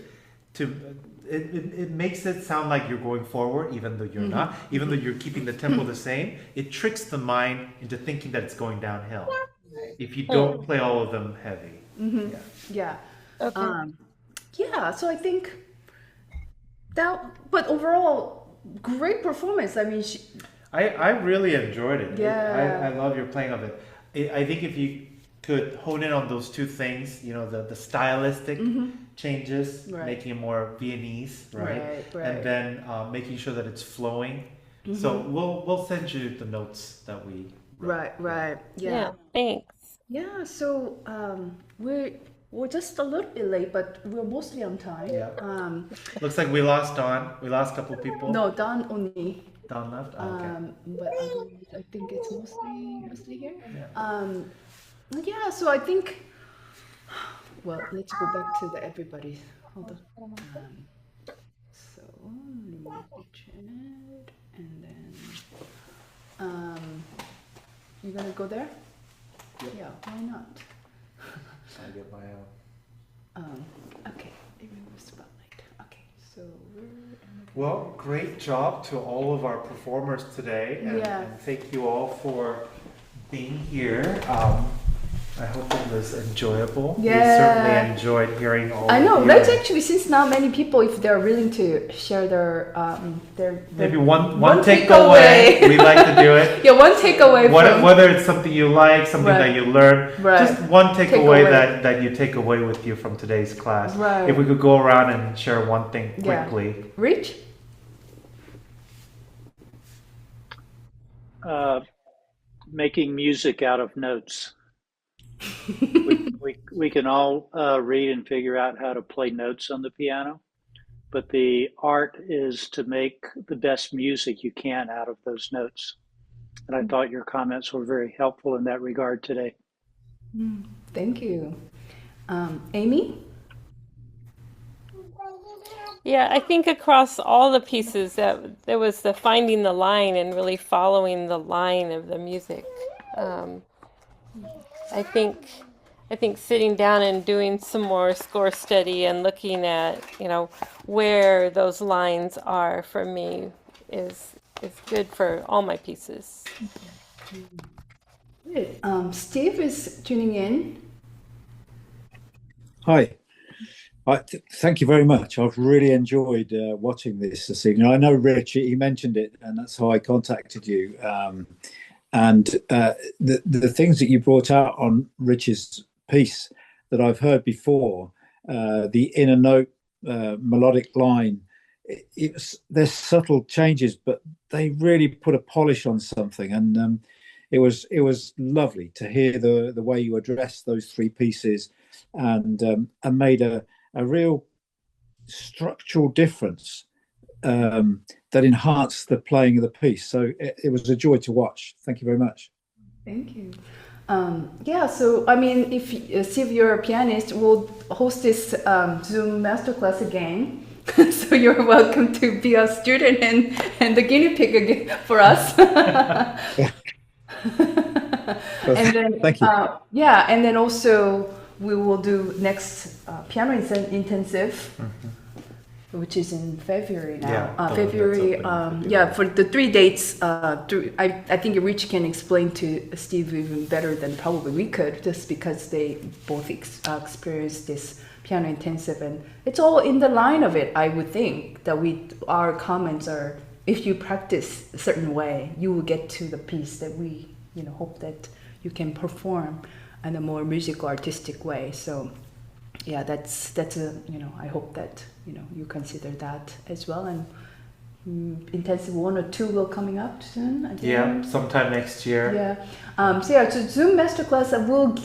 [SPEAKER 2] to it makes it sound like you're going forward even though you're not, even though you're keeping the tempo the same. It tricks the mind into thinking that it's going downhill if you don't play all of them heavy.
[SPEAKER 1] Yeah.
[SPEAKER 5] Okay.
[SPEAKER 1] Yeah, so I think that, but overall, great performance. I mean,
[SPEAKER 2] I really enjoyed it.
[SPEAKER 1] Yeah.
[SPEAKER 2] I love your playing of it. I think if you could hone in on those two things, the stylistic changes, making it more Viennese, right? And then making sure that it's flowing. So we'll send you the notes that we wrote.
[SPEAKER 1] Right.
[SPEAKER 5] Yeah, thanks.
[SPEAKER 1] Yeah, so we're just a little bit late, but we're mostly on time.
[SPEAKER 2] Yeah. Looks like we lost Don. We lost a couple people.
[SPEAKER 1] No, Don only.
[SPEAKER 2] Don left. Okay.
[SPEAKER 1] But I think it's mostly here. Yeah. So I think. Well, let's go back to the everybody. Hold on. So Janet, and then you're gonna go there.
[SPEAKER 2] Yep.
[SPEAKER 1] Yeah. Why not?
[SPEAKER 2] I get my own.
[SPEAKER 1] Okay. Remove spotlight. Okay. So
[SPEAKER 2] Well, great job to all of our performers today, and thank you all for being here. I hope it was enjoyable.
[SPEAKER 1] Yeah.
[SPEAKER 2] We certainly enjoyed hearing all.
[SPEAKER 1] I know.
[SPEAKER 2] of you.
[SPEAKER 1] Let's actually, since not many people, if they're willing to share their
[SPEAKER 2] maybe one takeaway. We like to do it.
[SPEAKER 1] Yeah, one takeaway.
[SPEAKER 2] Whether it's something you like, something that you learn, just one takeaway that you take away with you from today's class.
[SPEAKER 1] Right.
[SPEAKER 2] If we could go around and share one thing quickly.
[SPEAKER 1] Rich?
[SPEAKER 3] Making music out of notes. we can all read and figure out how to play notes on the piano, but the art is to make the best music you can out of those notes. And I thought your comments were very helpful in that regard today.
[SPEAKER 1] Thank you. Amy?
[SPEAKER 5] Yeah, I think across all the pieces that there was the finding the line and really following the line of the music. I think sitting down and doing some more score study and looking at, where those lines are for me is good for all my pieces.
[SPEAKER 1] Good. Steve is tuning in.
[SPEAKER 6] Hi. Thank you very much. I've really enjoyed watching this evening. I know Rich, he mentioned it, and that's how I contacted you. And the things that you brought out on Rich's piece that I've heard before, the inner note, melodic line, there's subtle changes, but they really put a polish on something. And it was lovely to hear the way you addressed those three pieces and made a real structural difference that enhanced the playing of the piece. So it was a joy to watch. Thank you very much.
[SPEAKER 1] Thank you. So I mean, if you're a pianist, we'll host this Zoom masterclass again. So you're welcome to be a student and the guinea pig again for us. And then,
[SPEAKER 6] thank you.
[SPEAKER 1] And then also we will do next piano intensive. Which is in February now. February, for the 3 dates. I think Rich can explain to Steve even better than probably we could, just because they both experienced this piano intensive, and it's all in the line of it. I would think that our comments are, if you practice a certain way, you will get to the piece that we hope that you can perform. in a more musical, artistic way. So yeah, that's a, I hope that you consider that as well. And intensive 1 or 2 will coming up soon again.
[SPEAKER 2] Yeah, sometime next year.
[SPEAKER 1] Yeah. So Zoom masterclass,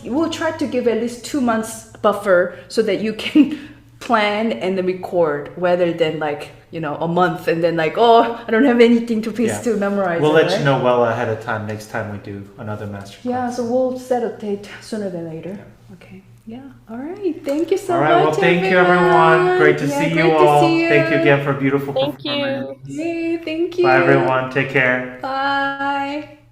[SPEAKER 1] we'll try to give at least 2 months buffer so that you can plan and then record, rather than like a month and then like, oh, I don't have anything to memorize.
[SPEAKER 2] We'll let you know well ahead of time next time we do another masterclass.
[SPEAKER 1] Yeah, so we'll set a date sooner than later. Yeah. Okay. Yeah. All right. Thank you so much.
[SPEAKER 2] All right. Well, thank you, everyone. Great to see you all. Thank you again for beautiful performance.
[SPEAKER 5] Thank you.
[SPEAKER 1] Hey, thank you.
[SPEAKER 2] Bye, everyone. Take care.
[SPEAKER 1] Bye.